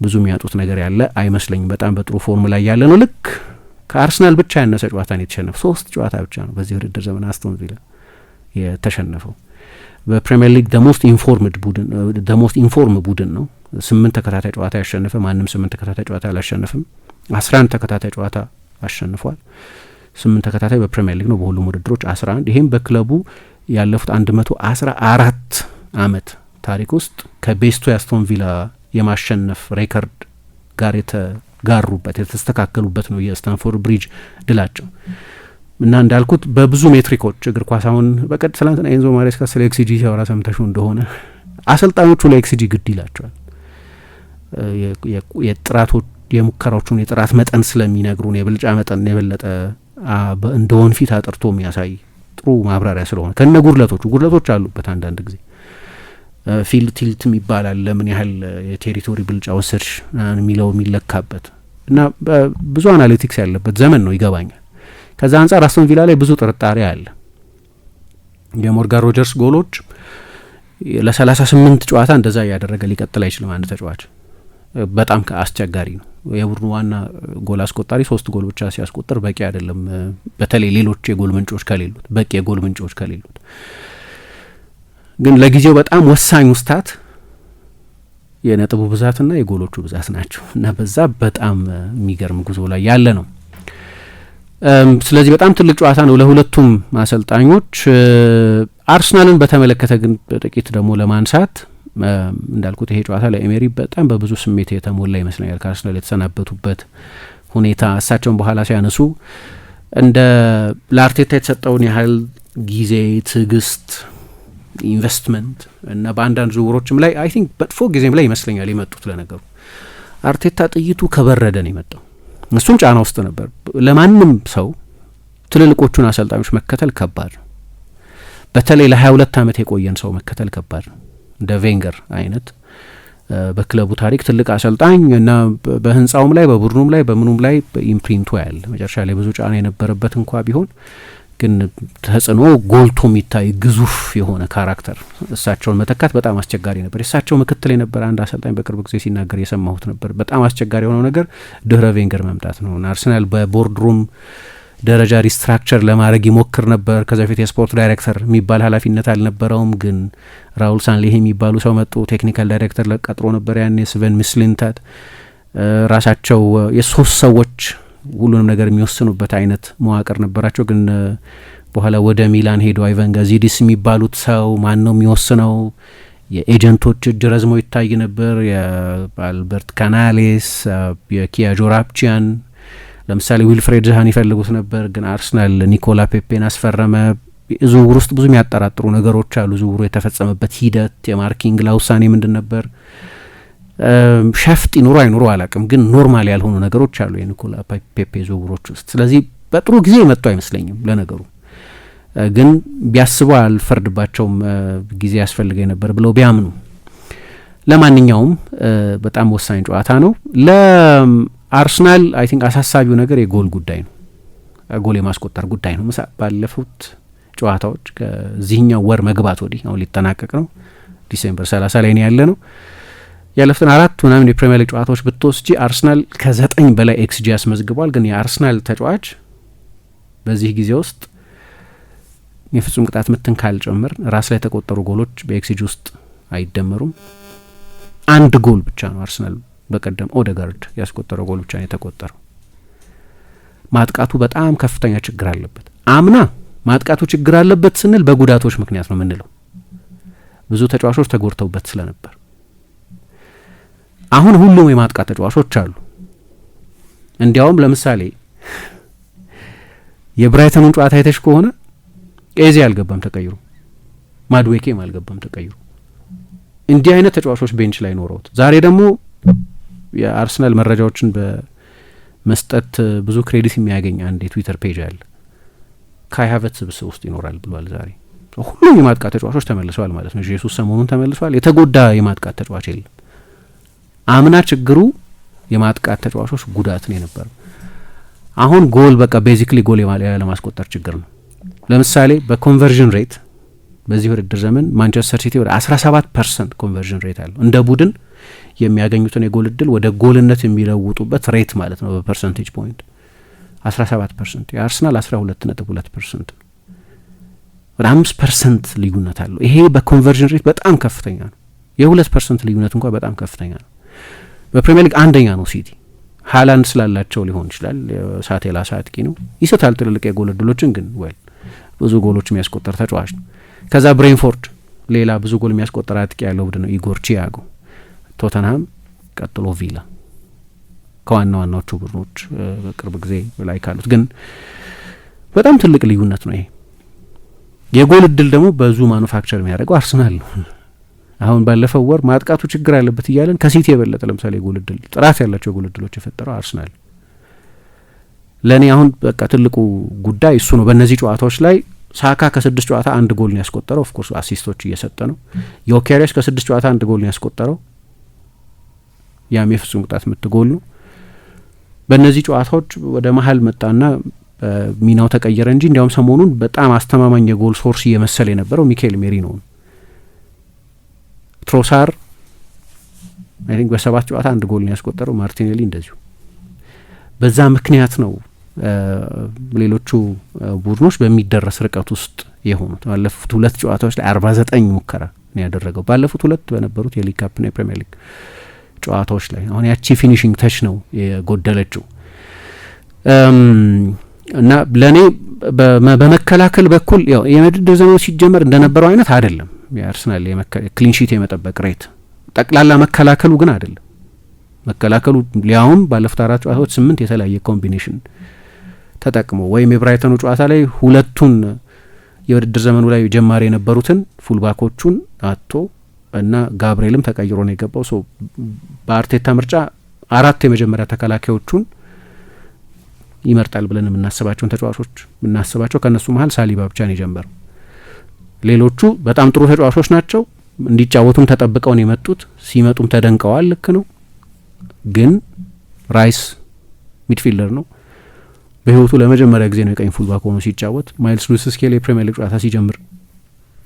ብዙ የሚያጡት ነገር ያለ አይመስለኝም። በጣም በጥሩ ፎርም ላይ ያለ ነው። ልክ ከአርሰናል ብቻ ያነሰ ጨዋታ ነው የተሸነፈው። 3 ጨዋታ ብቻ ነው በዚህ ውድድር ዘመን አስቶን ቪላ የተሸነፈው። በፕሪሚየር ሊግ ደሞስት ኢንፎርም ቡድን ነው። 8 ተከታታይ ጨዋታ ያሸነፈ፣ ማንም 8 ተከታታይ ጨዋታ አላሸነፍም። 11 ተከታታይ ጨዋታ አሸንፏል። 8 ተከታታይ በፕሪሚየር ሊግ ነው፣ በሁሉም ውድድሮች 11። ይሄም በክለቡ ያለፉት 114 ዓመት ታሪክ ውስጥ ከቤስቱ የአስቶን ቪላ የማሸነፍ ሬከርድ ጋር የተጋሩበት የተስተካከሉበት ነው የስታንፎርድ ብሪጅ ድላቸው እና እንዳልኩት በብዙ ሜትሪኮች እግር ኳስ አሁን በቀድ ትላንትና ኤንዞ ማሬስካ ስለ ኤክስጂ ሲያወራ ሰምተሽው እንደሆነ አሰልጣኞቹ ለኤክስጂ ግድ ይላቸዋል። የጥራቶች የሙከራዎቹን የጥራት መጠን ስለሚነግሩን የብልጫ መጠን የበለጠ እንደ ወንፊት አጥርቶ የሚያሳይ ጥሩ ማብራሪያ ስለሆነ ከነ ጉድለቶች አሉበት። አንዳንድ ጊዜ ፊልድ ቲልት ይባላል፣ ለምን ያህል የቴሪቶሪ ብልጫ ወሰድሽ የሚለው የሚለካበት እና ብዙ አናሊቲክስ ያለበት ዘመን ነው ይገባኛል። ከዛ አንጻር አስቶን ቪላ ላይ ብዙ ጥርጣሬ አለ። የሞርጋን ሮጀርስ ጎሎች ለ38 ጨዋታ እንደዛ እያደረገ ሊቀጥል አይችልም አንድ ተጫዋች። በጣም አስቸጋሪ ነው። የቡድኑ ዋና ጎል አስቆጣሪ 3 ጎል ብቻ ሲያስቆጥር በቂ አይደለም። በተለይ ሌሎች የጎል ምንጮች ከሌሉት በቂ የጎል ምንጮች ከሌሉት ግን ለጊዜው በጣም ወሳኝ ውስታት የነጥቡ ብዛትና የጎሎቹ ብዛት ናቸው እና በዛ በጣም የሚገርም ጉዞ ላይ ያለ ነው። ስለዚህ በጣም ትልቅ ጨዋታ ነው ለሁለቱም አሰልጣኞች። አርሰናልን በተመለከተ ግን ጥቂት ደግሞ ለማንሳት እንዳልኩት ይሄ ጨዋታ ለኤሜሪ በጣም በብዙ ስሜት የተሞላ ይመስለኛል። ከአርሰናል የተሰናበቱበት ሁኔታ እሳቸውን በኋላ ሲያነሱ እንደ ለአርቴታ የተሰጠውን ያህል ጊዜ፣ ትዕግስት፣ ኢንቨስትመንት እና በአንዳንድ ዝውውሮችም ላይ አይ ቲንክ በጥፎ ጊዜም ላይ ይመስለኛል የመጡት። ለነገሩ አርቴታ ጥይቱ ከበረደ ነው የመጣው። እሱም ጫና ውስጥ ነበር። ለማንም ሰው ትልልቆቹን አሰልጣኞች መከተል ከባድ ነው። በተለይ ለ22 ዓመት የቆየን ሰው መከተል ከባድ ነው። እንደ ቬንገር አይነት በክለቡ ታሪክ ትልቅ አሰልጣኝ እና በህንጻውም ላይ በቡድኑም ላይ በምኑም ላይ ኢምፕሪንቱ ያለ መጨረሻ ላይ ብዙ ጫና የነበረበት እንኳ ቢሆን ግን ተጽዕኖ ጎልቶ የሚታይ ግዙፍ የሆነ ካራክተር እሳቸውን መተካት በጣም አስቸጋሪ ነበር። የእሳቸው ምክትል የነበረ አንድ አሰልጣኝ በቅርብ ጊዜ ሲናገር የሰማሁት ነበር። በጣም አስቸጋሪ የሆነው ነገር ድህረ ቬንገር መምጣት ነው። አርሰናል በቦርድሩም ደረጃ ሪስትራክቸር ለማድረግ ይሞክር ነበር። ከዛ በፊት የስፖርት ዳይሬክተር የሚባል ኃላፊነት አልነበረውም። ግን ራውል ሳንሌህ የሚባሉ ሰው መጡ። ቴክኒካል ዳይሬክተር ለቀጥሮ ነበር ያኔ ስቨን ሚስሊንታት። ራሳቸው የሶስት ሰዎች ሁሉንም ነገር የሚወስኑበት አይነት መዋቅር ነበራቸው። ግን በኋላ ወደ ሚላን ሄዶ አይቫን ጋዚዲስ የሚባሉት ሰው ማን ነው የሚወስነው? የኤጀንቶች እጅ ረዝሞ ይታይ ነበር። የአልበርት ካናሌስ፣ የኪያ ጆራፕቺያን ለምሳሌ ዊልፍሬድ ዛሃን ይፈልጉት ነበር። ግን አርሰናል ኒኮላ ፔፔን አስፈረመ። ዝውውር ውስጥ ብዙ የሚያጠራጥሩ ነገሮች አሉ። ዝውውሩ የተፈጸመበት ሂደት የማርኪንግ ላውሳኔ ምንድን ነበር? ሸፍጥ ይኑሮ አይኑሮ አላቅም፣ ግን ኖርማል ያልሆኑ ነገሮች አሉ የኒኮላ ፔፔ ዝውውሮች ውስጥ። ስለዚህ በጥሩ ጊዜ የመጡ አይመስለኝም። ለነገሩ ግን ቢያስቡ አልፈርድባቸውም። ጊዜ ያስፈልገኝ ነበር ብለው ቢያምኑ። ለማንኛውም በጣም ወሳኝ ጨዋታ ነው ለአርሰናል። አይ ቲንክ አሳሳቢው ነገር የጎል ጉዳይ ነው። ጎል የማስቆጠር ጉዳይ ነው። ባለፉት ጨዋታዎች ከዚህኛው ወር መግባት ወዲህ አሁን ሊጠናቀቅ ነው ዲሴምበር 30 ላይ ነው ያለ ነው። ያለፉትን 4 ምናምን የፕሪሚየር ሊግ ጨዋታዎች ብትወስጂ አርሰናል ከ9 በላይ ኤክስጂ ያስመዝግቧል። ግን የአርሰናል ተጫዋች በዚህ ጊዜ ውስጥ የፍጹም ቅጣት ምትን ካልጨምር ራስ ላይ የተቆጠሩ ጎሎች በኤክስጂ ውስጥ አይደመሩም። 1 ጎል ብቻ ነው አርሰናል በቀደም ኦዴጋርድ ያስቆጠረው ጎል ብቻ ነው የተቆጠረው። ማጥቃቱ በጣም ከፍተኛ ችግር አለበት። አምና ማጥቃቱ ችግር አለበት ስንል በጉዳቶች ምክንያት ነው የምንለው፣ ብዙ ተጫዋቾች ተጎድተውበት ስለነበር። አሁን ሁሉም የማጥቃት ተጫዋቾች አሉ። እንዲያውም ለምሳሌ የብራይተኑን ጨዋታ አይተሽ ከሆነ ኤዜ አልገባም ተቀይሮ፣ ማድዌኬም አልገባም ተቀይሮ። እንዲህ አይነት ተጫዋቾች ቤንች ላይ ኖረውት ዛሬ ደግሞ የአርሰናል መረጃዎችን በመስጠት ብዙ ክሬዲት የሚያገኝ አንድ የትዊተር ፔጅ አለ። ካይ ሃቨርትዝ ስብስብ ውስጥ ይኖራል ብሏል። ዛሬ ሁሉም የማጥቃት ተጫዋቾች ተመልሰዋል ማለት ነው። ጄሱስ ሰሞኑን ተመልሰዋል። የተጎዳ የማጥቃት ተጫዋች የለም። አምና ችግሩ የማጥቃት ተጫዋቾች ጉዳት ነው የነበረው። አሁን ጎል በቃ ቤዚክሊ ጎል ለማስቆጠር ችግር ነው። ለምሳሌ በኮንቨርዥን ሬት በዚህ ውድድር ዘመን ማንቸስተር ሲቲ ወደ 17% ኮንቨርዥን ሬት አለው። እንደ ቡድን የሚያገኙትን የጎል እድል ወደ ጎልነት የሚለውጡበት ሬት ማለት ነው በፐርሰንቴጅ ፖይንት 17%። የአርሰናል 12.2% ነው። ወደ 5% ልዩነት አለው። ይሄ በኮንቨርዥን ሬት በጣም ከፍተኛ ነው። የ2% ልዩነት እንኳን በጣም ከፍተኛ ነው። በፕሪሚየር ሊግ አንደኛ ነው ሲቲ። ሃላንድ ስላላቸው ሊሆን ይችላል። ሳቴላ አጥቂ ነው፣ ይሰጣል ትልልቅ የጎል እድሎችን፣ ግን ብዙ ጎሎች የሚያስቆጠር ተጫዋች ነው። ከዛ ብሬንፎርድ ሌላ ብዙ ጎል የሚያስቆጠር አጥቂ ያለው ቡድን ነው። ኢጎር ቺያጎ፣ ቶተንሃም፣ ቀጥሎ ቪላ ከዋና ዋናዎቹ ቡድኖች በቅርብ ጊዜ ላይ ካሉት። ግን በጣም ትልቅ ልዩነት ነው ይሄ። የጎል እድል ደግሞ ብዙ ማኑፋክቸር የሚያደርገው አርሰናል ነው። አሁን ባለፈው ወር ማጥቃቱ ችግር አለበት እያለን ከሲቲ የበለጠ ለምሳሌ የጎል እድል ጥራት ያላቸው ጎል እድሎች የፈጠረው አርሰናል። ለእኔ አሁን በቃ ትልቁ ጉዳይ እሱ ነው። በእነዚህ ጨዋታዎች ላይ ሳካ ከ6 ጨዋታ 1 ጎል ነው ያስቆጠረው። ኦፍኮርስ አሲስቶች እየሰጠ ነው። ዮኬሬስ ከ6 ጨዋታ 1 ጎል ነው ያስቆጠረው። ያም የፍጹም ቅጣት ምት ጎል ነው። በእነዚህ ጨዋታዎች ወደ መሀል መጣና ሚናው ተቀየረ እንጂ እንዲያውም ሰሞኑን በጣም አስተማማኝ የጎል ሶርስ እየመሰለ የነበረው ሚካኤል ሜሪኖ ነው። ትሮሳር አይ ቲንክ በ7 ጨዋታ 1 ጎል ነው ያስቆጠረው። ማርቲኔሊ እንደዚሁ። በዛ ምክንያት ነው ሌሎቹ ቡድኖች በሚደረስ ርቀት ውስጥ የሆኑት። ባለፉት 2 ጨዋታዎች ላይ 49 ሙከራ ነው ያደረገው። ባለፉት 2 በነበሩት የሊግ ካፕና የፕሪሚየር ሊግ ጨዋታዎች ላይ አሁን ያቺ ፊኒሽንግ ተች ነው የጎደለችው እና ለእኔ በመከላከል በኩል ያው የውድድር ዘመኑ ሲጀመር እንደነበረው አይነት አይደለም። የአርሰናል ክሊንሺት የመጠበቅ ሬት ጠቅላላ መከላከሉ ግን አይደለም። መከላከሉ ሊያውም ባለፉት 4 ጨዋታዎች 8 የተለያየ ኮምቢኔሽን ተጠቅሞ ወይም የብራይተኑ ጨዋታ ላይ 2ቱን የውድድር ዘመኑ ላይ ጀማሪ የነበሩትን ፉልባኮቹን አጥቶ እና ጋብርኤልም ተቀይሮ ነው የገባው። ሶ በአርቴታ ምርጫ 4 የመጀመሪያ ተከላካዮቹን ይመርጣል ብለን የምናስባቸውን ተጫዋቾች የምናስባቸው ከእነሱ መሀል ሳሊባ ብቻ ነው የጀመረው። ሌሎቹ በጣም ጥሩ ተጫዋቾች ናቸው። እንዲጫወቱም ተጠብቀው ነው የመጡት። ሲመጡም ተደንቀዋል። ልክ ነው። ግን ራይስ ሚድፊልደር ነው። በህይወቱ ለመጀመሪያ ጊዜ ነው የቀኝ ፉልባክ ሆኖ ሲጫወት። ማይልስ ሉዊስ ስኬሊ የፕሪሚየር ሊግ ጨዋታ ሲጀምር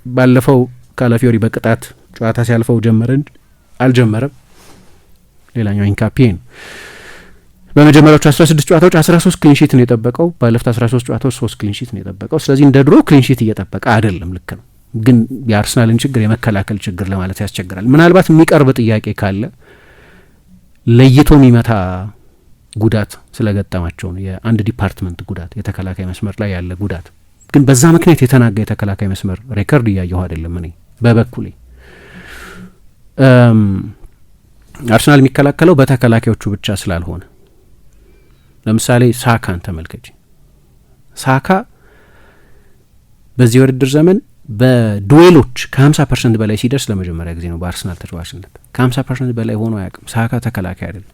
ባለፈው ካላፊዮሪ በቅጣት ጨዋታ ሲያልፈው ጀመረ እንጂ አልጀመረም። ሌላኛው ኢንካፒዬ ነው። በመጀመሪያዎቹ 16 ጨዋታዎች 13 ክሊንሺት ነው የጠበቀው። ባለፉት 13 ጨዋታዎች 3 ክሊንሺት ነው የጠበቀው። ስለዚህ እንደ ድሮ ክሊንሺት እየጠበቀ አይደለም። ልክ ነው። ግን የአርሰናልን ችግር የመከላከል ችግር ለማለት ያስቸግራል። ምናልባት የሚቀርብ ጥያቄ ካለ ለይቶ የሚመታ ጉዳት ስለገጠማቸው ነው። የአንድ ዲፓርትመንት ጉዳት፣ የተከላካይ መስመር ላይ ያለ ጉዳት። ግን በዛ ምክንያት የተናጋ የተከላካይ መስመር ሬከርድ እያየሁ አይደለም እኔ በበኩሌ። አርሰናል የሚከላከለው በተከላካዮቹ ብቻ ስላልሆነ ለምሳሌ ሳካን ተመልከች። ሳካ በዚህ ውድድር ዘመን በዱዌሎች ከ50% በላይ ሲደርስ ለመጀመሪያ ጊዜ ነው በአርሰናል ተጫዋችነት። ከ50% በላይ ሆኖ አያውቅም። ሳካ ተከላካይ አይደለም።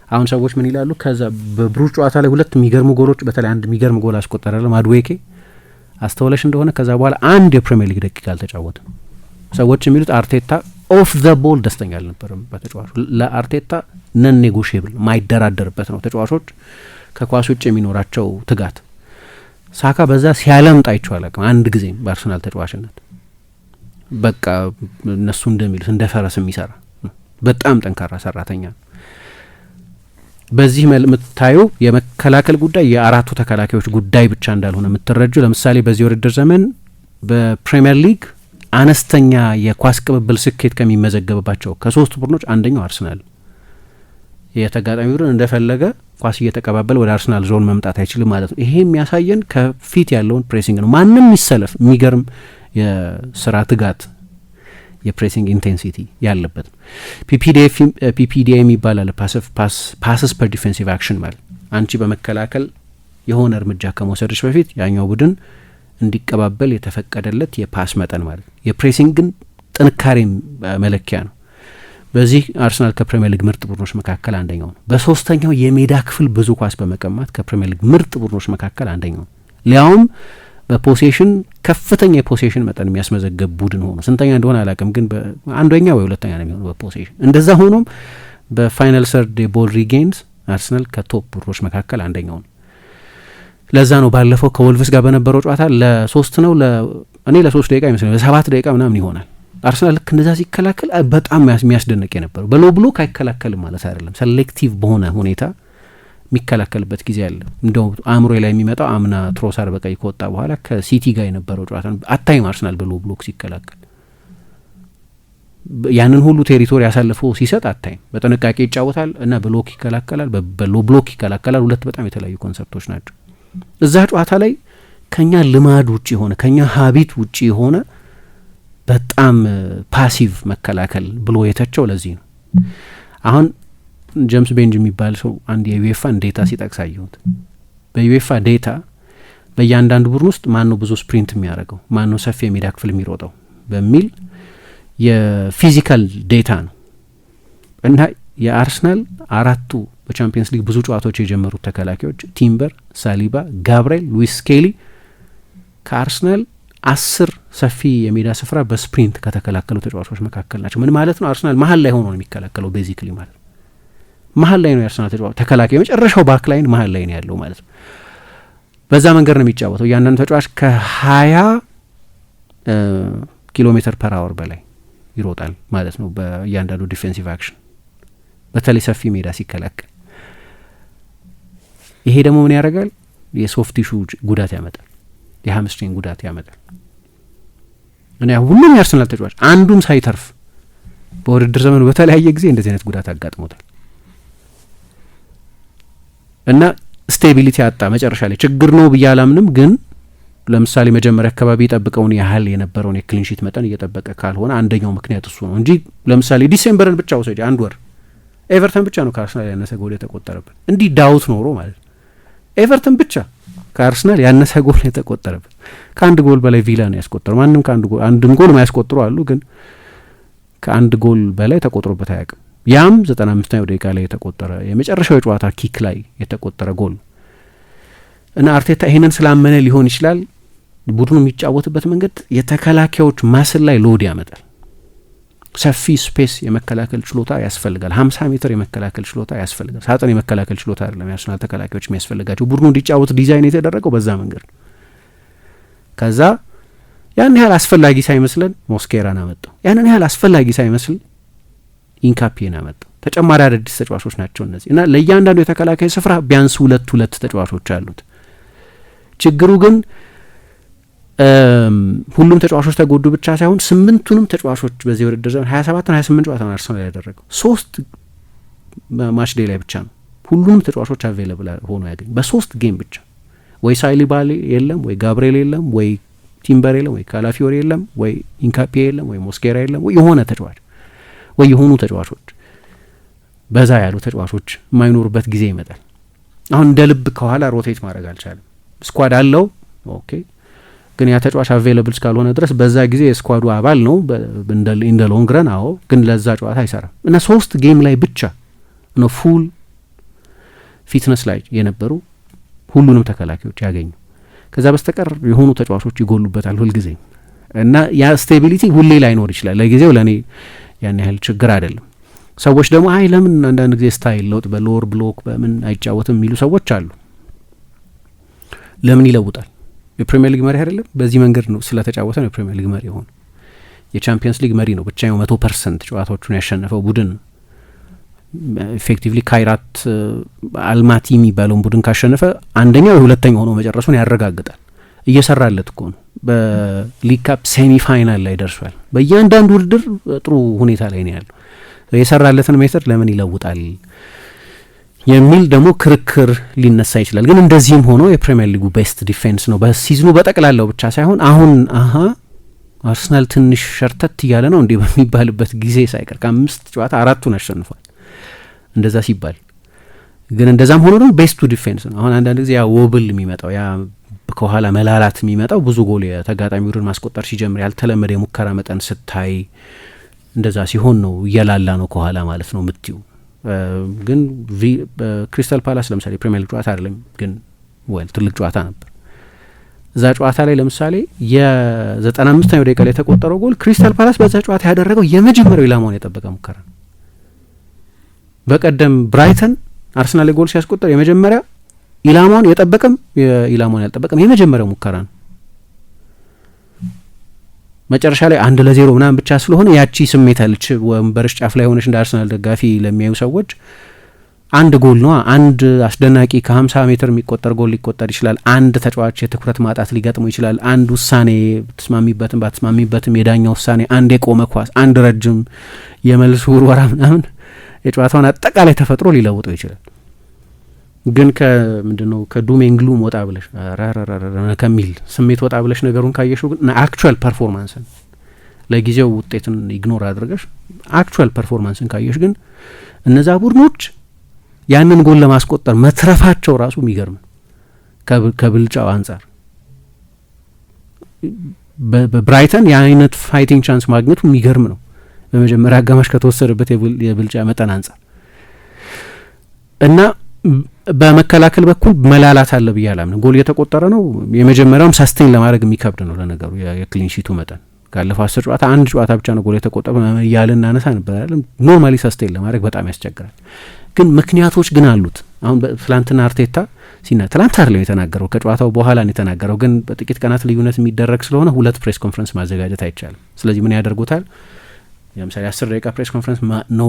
አሁን ሰዎች ምን ይላሉ? ከዛ በብሩጅ ጨዋታ ላይ 2 የሚገርሙ ጎሎች፣ በተለይ አንድ የሚገርም ጎል አስቆጠራለ ማድዌኬ። አስተውለሽ እንደሆነ ከዛ በኋላ አንድ የፕሪሚየር ሊግ ደቂቃ አልተጫወተም። ሰዎች የሚሉት አርቴታ ኦፍ ዘ ቦል ደስተኛ አልነበረም በተጫዋቹ። ለአርቴታ ነን ኔጎሽብል ማይደራደርበት ነው ተጫዋቾች ከኳስ ውጭ የሚኖራቸው ትጋት። ሳካ በዛ ሲያለምጥ አይቼው አላውቅም አንድ ጊዜም በአርሰናል ተጫዋችነት። በቃ እነሱ እንደሚሉት እንደ ፈረስ የሚሰራ በጣም ጠንካራ ሰራተኛ ነው። በዚህ የምታየው የመከላከል ጉዳይ የአራቱ ተከላካዮች ጉዳይ ብቻ እንዳልሆነ የምትረጁ። ለምሳሌ በዚህ ውድድር ዘመን በፕሪሚየር ሊግ አነስተኛ የኳስ ቅብብል ስኬት ከሚመዘገብባቸው ከ3 ቡድኖች አንደኛው አርሰናል። የተጋጣሚ ቡድን እንደፈለገ ኳስ እየተቀባበለ ወደ አርሰናል ዞን መምጣት አይችልም ማለት ነው። ይሄ የሚያሳየን ከፊት ያለውን ፕሬሲንግ ነው። ማንም የሚሰለፍ የሚገርም የስራ ትጋት የፕሬሲንግ ኢንቴንሲቲ ያለበት ነው። ፒፒዲኤ የሚባል አለ፣ ፓስስ ፐር ዲፌንሲቭ አክሽን ማለት አንቺ በመከላከል የሆነ እርምጃ ከመውሰድሽ በፊት ያኛው ቡድን እንዲቀባበል የተፈቀደለት የፓስ መጠን ማለት ነው። የፕሬሲንግ ግን ጥንካሬ መለኪያ ነው። በዚህ አርሰናል ከፕሪሚየር ሊግ ምርጥ ቡድኖች መካከል አንደኛው ነው። በሶስተኛው የሜዳ ክፍል ብዙ ኳስ በመቀማት ከፕሪሚየር ሊግ ምርጥ ቡድኖች መካከል አንደኛው ነው። ሊያውም በፖሴሽን ከፍተኛ የፖሴሽን መጠን የሚያስመዘገብ ቡድን ሆኖ ስንተኛ እንደሆነ አላውቅም፣ ግን አንደኛ ወይ ሁለተኛ ነው የሚሆነው በፖሴሽን። እንደዛ ሆኖም በፋይናል ሰርድ የቦል ሪጌንስ አርሰናል ከቶፕ ቡድኖች መካከል አንደኛው ነው። ለዛ ነው ባለፈው ከወልቭስ ጋር በነበረው ጨዋታ ለ3 ነው እኔ ለ3 ደቂቃ ይመስለኛል ለ7 ደቂቃ ምናምን ይሆናል አርሰናል ልክ እንደዛ ሲከላከል በጣም የሚያስደንቅ የነበረው። በሎ ብሎክ አይከላከልም ማለት አይደለም፣ ሴሌክቲቭ በሆነ ሁኔታ የሚከላከልበት ጊዜ አለ። እንደው አእምሮ ላይ የሚመጣው አምና ትሮሳር በቀይ ከወጣ በኋላ ከሲቲ ጋር የነበረው ጨዋታ አታይም አርሰናል በሎ ብሎክ ሲከላከል ያንን ሁሉ ቴሪቶሪ ያሳልፈው ሲሰጥ አታይም። በጥንቃቄ ይጫወታል እና ብሎክ ይከላከላል፣ በሎ ብሎክ ይከላከላል። ሁለት በጣም የተለያዩ ኮንሰፕቶች ናቸው። እዛ ጨዋታ ላይ ከኛ ልማድ ውጪ የሆነ ከኛ ሀቢት ውጪ የሆነ በጣም ፓሲቭ መከላከል ብሎ የተቸው ለዚህ ነው። አሁን ጄምስ ቤንጅ የሚባል ሰው አንድ የዩኤፋን ዴታ ሲጠቅስ አየሁት። በዩኤፋ ዴታ በእያንዳንዱ ቡድን ውስጥ ማነው ብዙ ስፕሪንት የሚያደርገው፣ ማነው ሰፊ የሜዳ ክፍል የሚሮጠው በሚል የፊዚካል ዴታ ነው እና የአርሰናል አራቱ በቻምፒየንስ ሊግ ብዙ ጨዋታዎች የጀመሩት ተከላካዮች ቲምበር፣ ሳሊባ፣ ጋብርኤል፣ ሉዊስ ስኬሊ ከአርሰናል 10 ሰፊ የሜዳ ስፍራ በስፕሪንት ከተከላከሉ ተጫዋቾች መካከል ናቸው። ምን ማለት ነው? አርሰናል መሀል ላይ ሆኖ ነው የሚከላከለው። ቤዚክሊ ማለት ነው መሀል ላይ ነው የአርሰናል ተከላካይ የመጨረሻው ባክ ላይን መሀል ላይ ነው ያለው ማለት ነው። በዛ መንገድ ነው የሚጫወተው። እያንዳንዱ ተጫዋች ከ20 ኪሎ ሜትር ፐር አወር በላይ ይሮጣል ማለት ነው በእያንዳንዱ ዲፌንሲቭ አክሽን፣ በተለይ ሰፊ ሜዳ ሲከላከል። ይሄ ደግሞ ምን ያደርጋል? የሶፍት ቲሹ ጉዳት ያመጣል፣ የሃምስትሪንግ ጉዳት ያመጣል። እና ሁሉም የአርሰናል ተጫዋች አንዱም ሳይተርፍ በውድድር ዘመኑ በተለያየ ጊዜ እንደዚህ አይነት ጉዳት አጋጥሞታል። እና ስቴቢሊቲ አጣ መጨረሻ ላይ። ችግር ነው ብዬ አላምንም፣ ግን ለምሳሌ መጀመሪያ አካባቢ የጠብቀውን ያህል የነበረውን የክሊንሺት መጠን እየጠበቀ ካልሆነ አንደኛው ምክንያት እሱ ነው እንጂ ለምሳሌ ዲሴምበርን ብቻ ውሰጂ፣ አንድ ወር ኤቨርተን ብቻ ነው ከአርሰናል ያነሰ ጎል የተቆጠረበት። እንዲህ ዳውት ኖሮ ማለት ነው ኤቨርተን ብቻ ከአርሰናል ያነሰ ጎል የተቆጠረበት። ከአንድ ጎል በላይ ቪላ ነው ያስቆጠረው። ማንም አንድም ጎል ማያስቆጥሩ አሉ፣ ግን ከአንድ ጎል በላይ ተቆጥሮበት አያውቅም። ያም 95ኛው ደቂቃ ላይ የተቆጠረ የመጨረሻው የጨዋታ ኪክ ላይ የተቆጠረ ጎል እና አርቴታ ይሄንን ስላመነ ሊሆን ይችላል ቡድኑ የሚጫወትበት መንገድ የተከላካዮች ማስል ላይ ሎድ ያመጣል። ሰፊ ስፔስ የመከላከል ችሎታ ያስፈልጋል። 50 ሜትር የመከላከል ችሎታ ያስፈልጋል። ሳጥን የመከላከል ችሎታ አይደለም የአርሰናል ተከላካዮች የሚያስፈልጋቸው። ቡድኑ እንዲጫወት ዲዛይን የተደረገው በዛ መንገድ ነው። ከዛ ያን ያህል አስፈላጊ ሳይመስለን ሞስኬራን አመጣው። ያንን ያህል አስፈላጊ ሳይመስል ኢንካፒየን አመጣው። ተጨማሪ አዳዲስ ተጫዋቾች ናቸው እነዚህ እና ለእያንዳንዱ የተከላካይ ስፍራ ቢያንስ ሁለት ተጫዋቾች አሉት። ችግሩ ግን ሁሉም ተጫዋቾች ተጎዱ ብቻ ሳይሆን 8ቱንም ተጫዋቾች በዚህ ውድድር ዘመን 27 እና 28 ጨዋታ ነው አርሰናል ያደረገው። 3 ማች ዴይ ላይ ብቻ ነው ሁሉንም ተጫዋቾች አቬለብል ሆኖ ያገኝ። በ3 ጌም ብቻ ወይ ሳሊባ የለም፣ ወይ ጋብርኤል የለም፣ ወይ ቲምበር የለም፣ ወይ ካላፊዮሪ የለም፣ ወይ ኢንካፒዬ የለም፣ ወይ ሞስኬራ የለም፣ ወይ የሆነ ተጫዋች ወይ የሆኑ ተጫዋቾች በዛ ያሉ ተጫዋቾች የማይኖሩበት ጊዜ ይመጣል። አሁን እንደ ልብ ከኋላ ሮቴት ማድረግ አልቻለም። ስኳድ አለው ኦኬ፣ ግን ያ ተጫዋች አቬለብል እስካልሆነ ድረስ በዛ ጊዜ የስኳዱ አባል ነው እንደ ሎንግ ረን። አዎ፣ ግን ለዛ ጨዋታ አይሰራም እና 3 ጌም ላይ ብቻ ነው ፉል ፊትነስ ላይ የነበሩ ሁሉንም ተከላካዮች ያገኙ። ከዛ በስተቀር የሆኑ ተጫዋቾች ይጎሉበታል ሁልጊዜ እና ያ ስቴቢሊቲ ሁሌ ላይኖር ይችላል። ለጊዜው ለእኔ ያን ያህል ችግር አይደለም። ሰዎች ደግሞ አይ ለምን አንዳንድ ጊዜ ስታይል ለውጥ በሎወር ብሎክ በምን አይጫወትም የሚሉ ሰዎች አሉ። ለምን ይለውጣል? የፕሪሚየር ሊግ መሪ አይደለም? በዚህ መንገድ ነው ስለተጫወተ ነው የፕሪሚየር ሊግ መሪ የሆነ። የቻምፒየንስ ሊግ መሪ ነው። ብቻው 100% ጨዋታዎቹን ያሸነፈው ቡድን ኢፌክቲቭሊ ካይራት አልማቲ የሚባለውን ቡድን ካሸነፈ አንደኛው የሁለተኛው ሆኖ መጨረሱን ያረጋግጣል። እየሰራለት እኮ ነው። በሊግ ካፕ ሴሚ ፋይናል ላይ ደርሷል። በእያንዳንዱ ውድድር ጥሩ ሁኔታ ላይ ነው ያለው። የሰራለትን ሜተድ ለምን ይለውጣል የሚል ደግሞ ክርክር ሊነሳ ይችላል። ግን እንደዚህም ሆኖ የፕሪሚየር ሊጉ ቤስት ዲፌንስ ነው በሲዝኑ በጠቅላላው ብቻ ሳይሆን አሁን አርሰናል ትንሽ ሸርተት እያለ ነው እንዴ በሚባልበት ጊዜ ሳይቀር ከ5 ጨዋታ 4ቱን አሸንፏል። እንደዛ ሲባል ግን እንደዛም ሆኖ ደግሞ ቤስቱ ዲፌንስ ነው። አሁን አንዳንድ ጊዜ ያ ወብል የሚመጣው ያ ከኋላ መላላት የሚመጣው ብዙ ጎል የተጋጣሚ ቡድን ማስቆጠር ሲጀምር ያልተለመደ የሙከራ መጠን ስታይ እንደዛ ሲሆን ነው እየላላ ነው ከኋላ ማለት ነው ምትዩ። ግን ክሪስታል ፓላስ ለምሳሌ ፕሪሚየር ሊግ ጨዋታ አይደለም ግን ትልቅ ጨዋታ ነበር። እዛ ጨዋታ ላይ ለምሳሌ የ95ኛው ደቂቃ ላይ የተቆጠረው ጎል ክሪስታል ፓላስ በዛ ጨዋታ ያደረገው የመጀመሪያው ኢላማውን የጠበቀ ሙከራ ነው። በቀደም ብራይተን አርሰናል ላይ ጎል ሲያስቆጠር የመጀመሪያ ኢላማውን የጠበቀም ኢላማውን ያልጠበቀም የመጀመሪያው ሙከራ ነው። መጨረሻ ላይ 1-0 ምናምን ብቻ ስለሆነ ያቺ ስሜት አለች። ወንበርሽ ጫፍ ላይ ሆነሽ እንደ አርሰናል ደጋፊ ለሚያዩ ሰዎች አንድ ጎል ነው፣ አንድ አስደናቂ ከ50 ሜትር የሚቆጠር ጎል ሊቆጠር ይችላል። አንድ ተጫዋች የትኩረት ማጣት ሊገጥመው ይችላል። አንድ ውሳኔ ተስማሚበትም ባትስማሚበትም የዳኛ ውሳኔ፣ አንድ የቆመ ኳስ፣ አንድ ረጅም የመልስ ውርወራ ምናምን የጨዋታውን አጠቃላይ ተፈጥሮ ሊለውጠው ይችላል። ግን ከምንድነው ከዱሜንግሉም ወጣ ብለሽ ከሚል ስሜት ወጣ ብለሽ ነገሩን ካየሽው ግን አክቹዋል ፐርፎርማንስን ለጊዜው ውጤትን ኢግኖር አድርገሽ አክቹዋል ፐርፎርማንስን ካየሽ ግን እነዛ ቡድኖች ያንን ጎል ለማስቆጠር መትረፋቸው ራሱ የሚገርም ከብልጫው አንጻር በብራይተን የአይነት ፋይቲንግ ቻንስ ማግኘቱ የሚገርም ነው። በመጀመሪያ አጋማሽ ከተወሰደበት የብልጫ መጠን አንጻር እና በመከላከል በኩል መላላት አለ ብዬ አላምንም። ጎል እየተቆጠረ ነው። የመጀመሪያውም ሳስቴን ለማድረግ የሚከብድ ነው ለነገሩ የክሊንሺቱ መጠን ካለፈው 10 ጨዋታ አንድ ጨዋታ ብቻ ነው ጎል የተቆጠረ እያልን እናነሳ ነበር አይደል? ኖርማሊ ሳስቴን ለማድረግ በጣም ያስቸግራል። ግን ምክንያቶች ግን አሉት። አሁን ትላንትና አርቴታ ትላንት አይደለም የተናገረው ከጨዋታው በኋላ ነው የተናገረው። ግን በጥቂት ቀናት ልዩነት የሚደረግ ስለሆነ 2 ፕሬስ ኮንፈረንስ ማዘጋጀት አይቻልም። ስለዚህ ምን ያደርጉታል? ለምሳሌ 10 ደቂቃ ፕሬስ ኮንፈረንስ ነው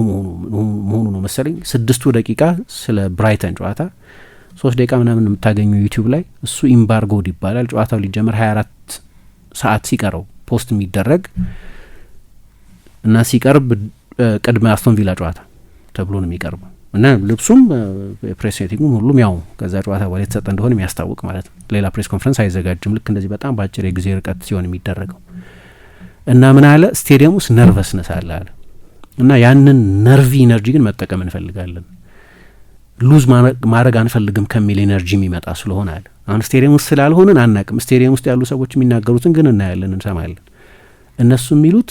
መሆኑ ነው መሰለኝ። 6 ደቂቃ ስለ ብራይተን ጨዋታ 3 ደቂቃ ምናምን የምታገኙ ዩቲዩብ ላይ እሱ ኢምባርጎድ ይባላል። ጨዋታው ሊጀመር 24 ሰዓት ሲቀረው ፖስት የሚደረግ እና ሲቀርብ ቅድመ አስቶን ቪላ ጨዋታ ተብሎ ነው የሚቀርበው እና ልብሱም ፕሬስ ሴቲንጉም ሁሉም ያው ከዛ ጨዋታ በኋላ የተሰጠ እንደሆነ የሚያስታውቅ ማለት ነው። ሌላ ፕሬስ ኮንፈረንስ አይዘጋጅም። ልክ እንደዚህ በጣም በአጭር የጊዜ ርቀት ሲሆን የሚደረገው እና ምን አለ ስቴዲየም ውስጥ ነርቨስነስ አለ እና ያንን ነርቪ ኢነርጂ ግን መጠቀም እንፈልጋለን፣ ሉዝ ማድረግ አንፈልግም ከሚል ኢነርጂ የሚመጣ ስለሆነ አለ። አሁን ስቴዲየም ውስጥ ስላልሆንን አናቅም። ስቴዲየም ውስጥ ያሉ ሰዎች የሚናገሩትን ግን እናያለን፣ እንሰማለን። እነሱ የሚሉት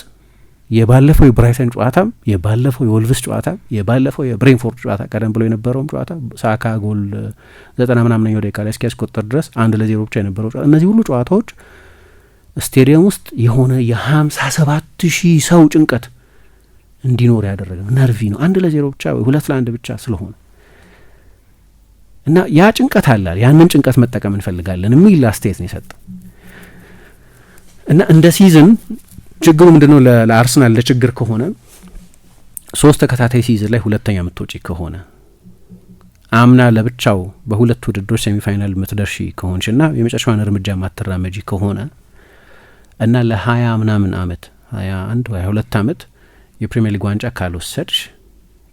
የባለፈው የብራይተን ጨዋታም የባለፈው የወልቭስ ጨዋታም የባለፈው የብሬንፎርድ ጨዋታ ቀደም ብሎ የነበረውም ጨዋታ ሳካ ጎል 90 ምናምነኛው ደቂቃ ላይ እስኪያስቆጠር ድረስ 1-0 ብቻ የነበረው ጨዋታ፣ እነዚህ ሁሉ ጨዋታዎች ስቴዲየም ውስጥ የሆነ የ57,000 ሰው ጭንቀት እንዲኖር ያደረገ ነርቪ ነው። 1-0 ብቻ ወይ 2-1 ብቻ ስለሆነ እና ያ ጭንቀት አላል። ያንን ጭንቀት መጠቀም እንፈልጋለን የሚል አስተያየት ነው የሰጠው እና እንደ ሲዝን ችግሩ ምንድነው ለአርሰናል ለችግር ከሆነ 3 ተከታታይ ሲዝን ላይ ሁለተኛ የምትወጪ ከሆነ አምና ለብቻው በሁለት ውድድሮች ሴሚፋይናል ምትደርሺ ከሆንሽና የመጨረሻውን እርምጃ ማትራመጂ ከሆነ እና ለ20 ምናምን አመት 21 ወይ 22 አመት የፕሪሚየር ሊግ ዋንጫ ካልወሰድሽ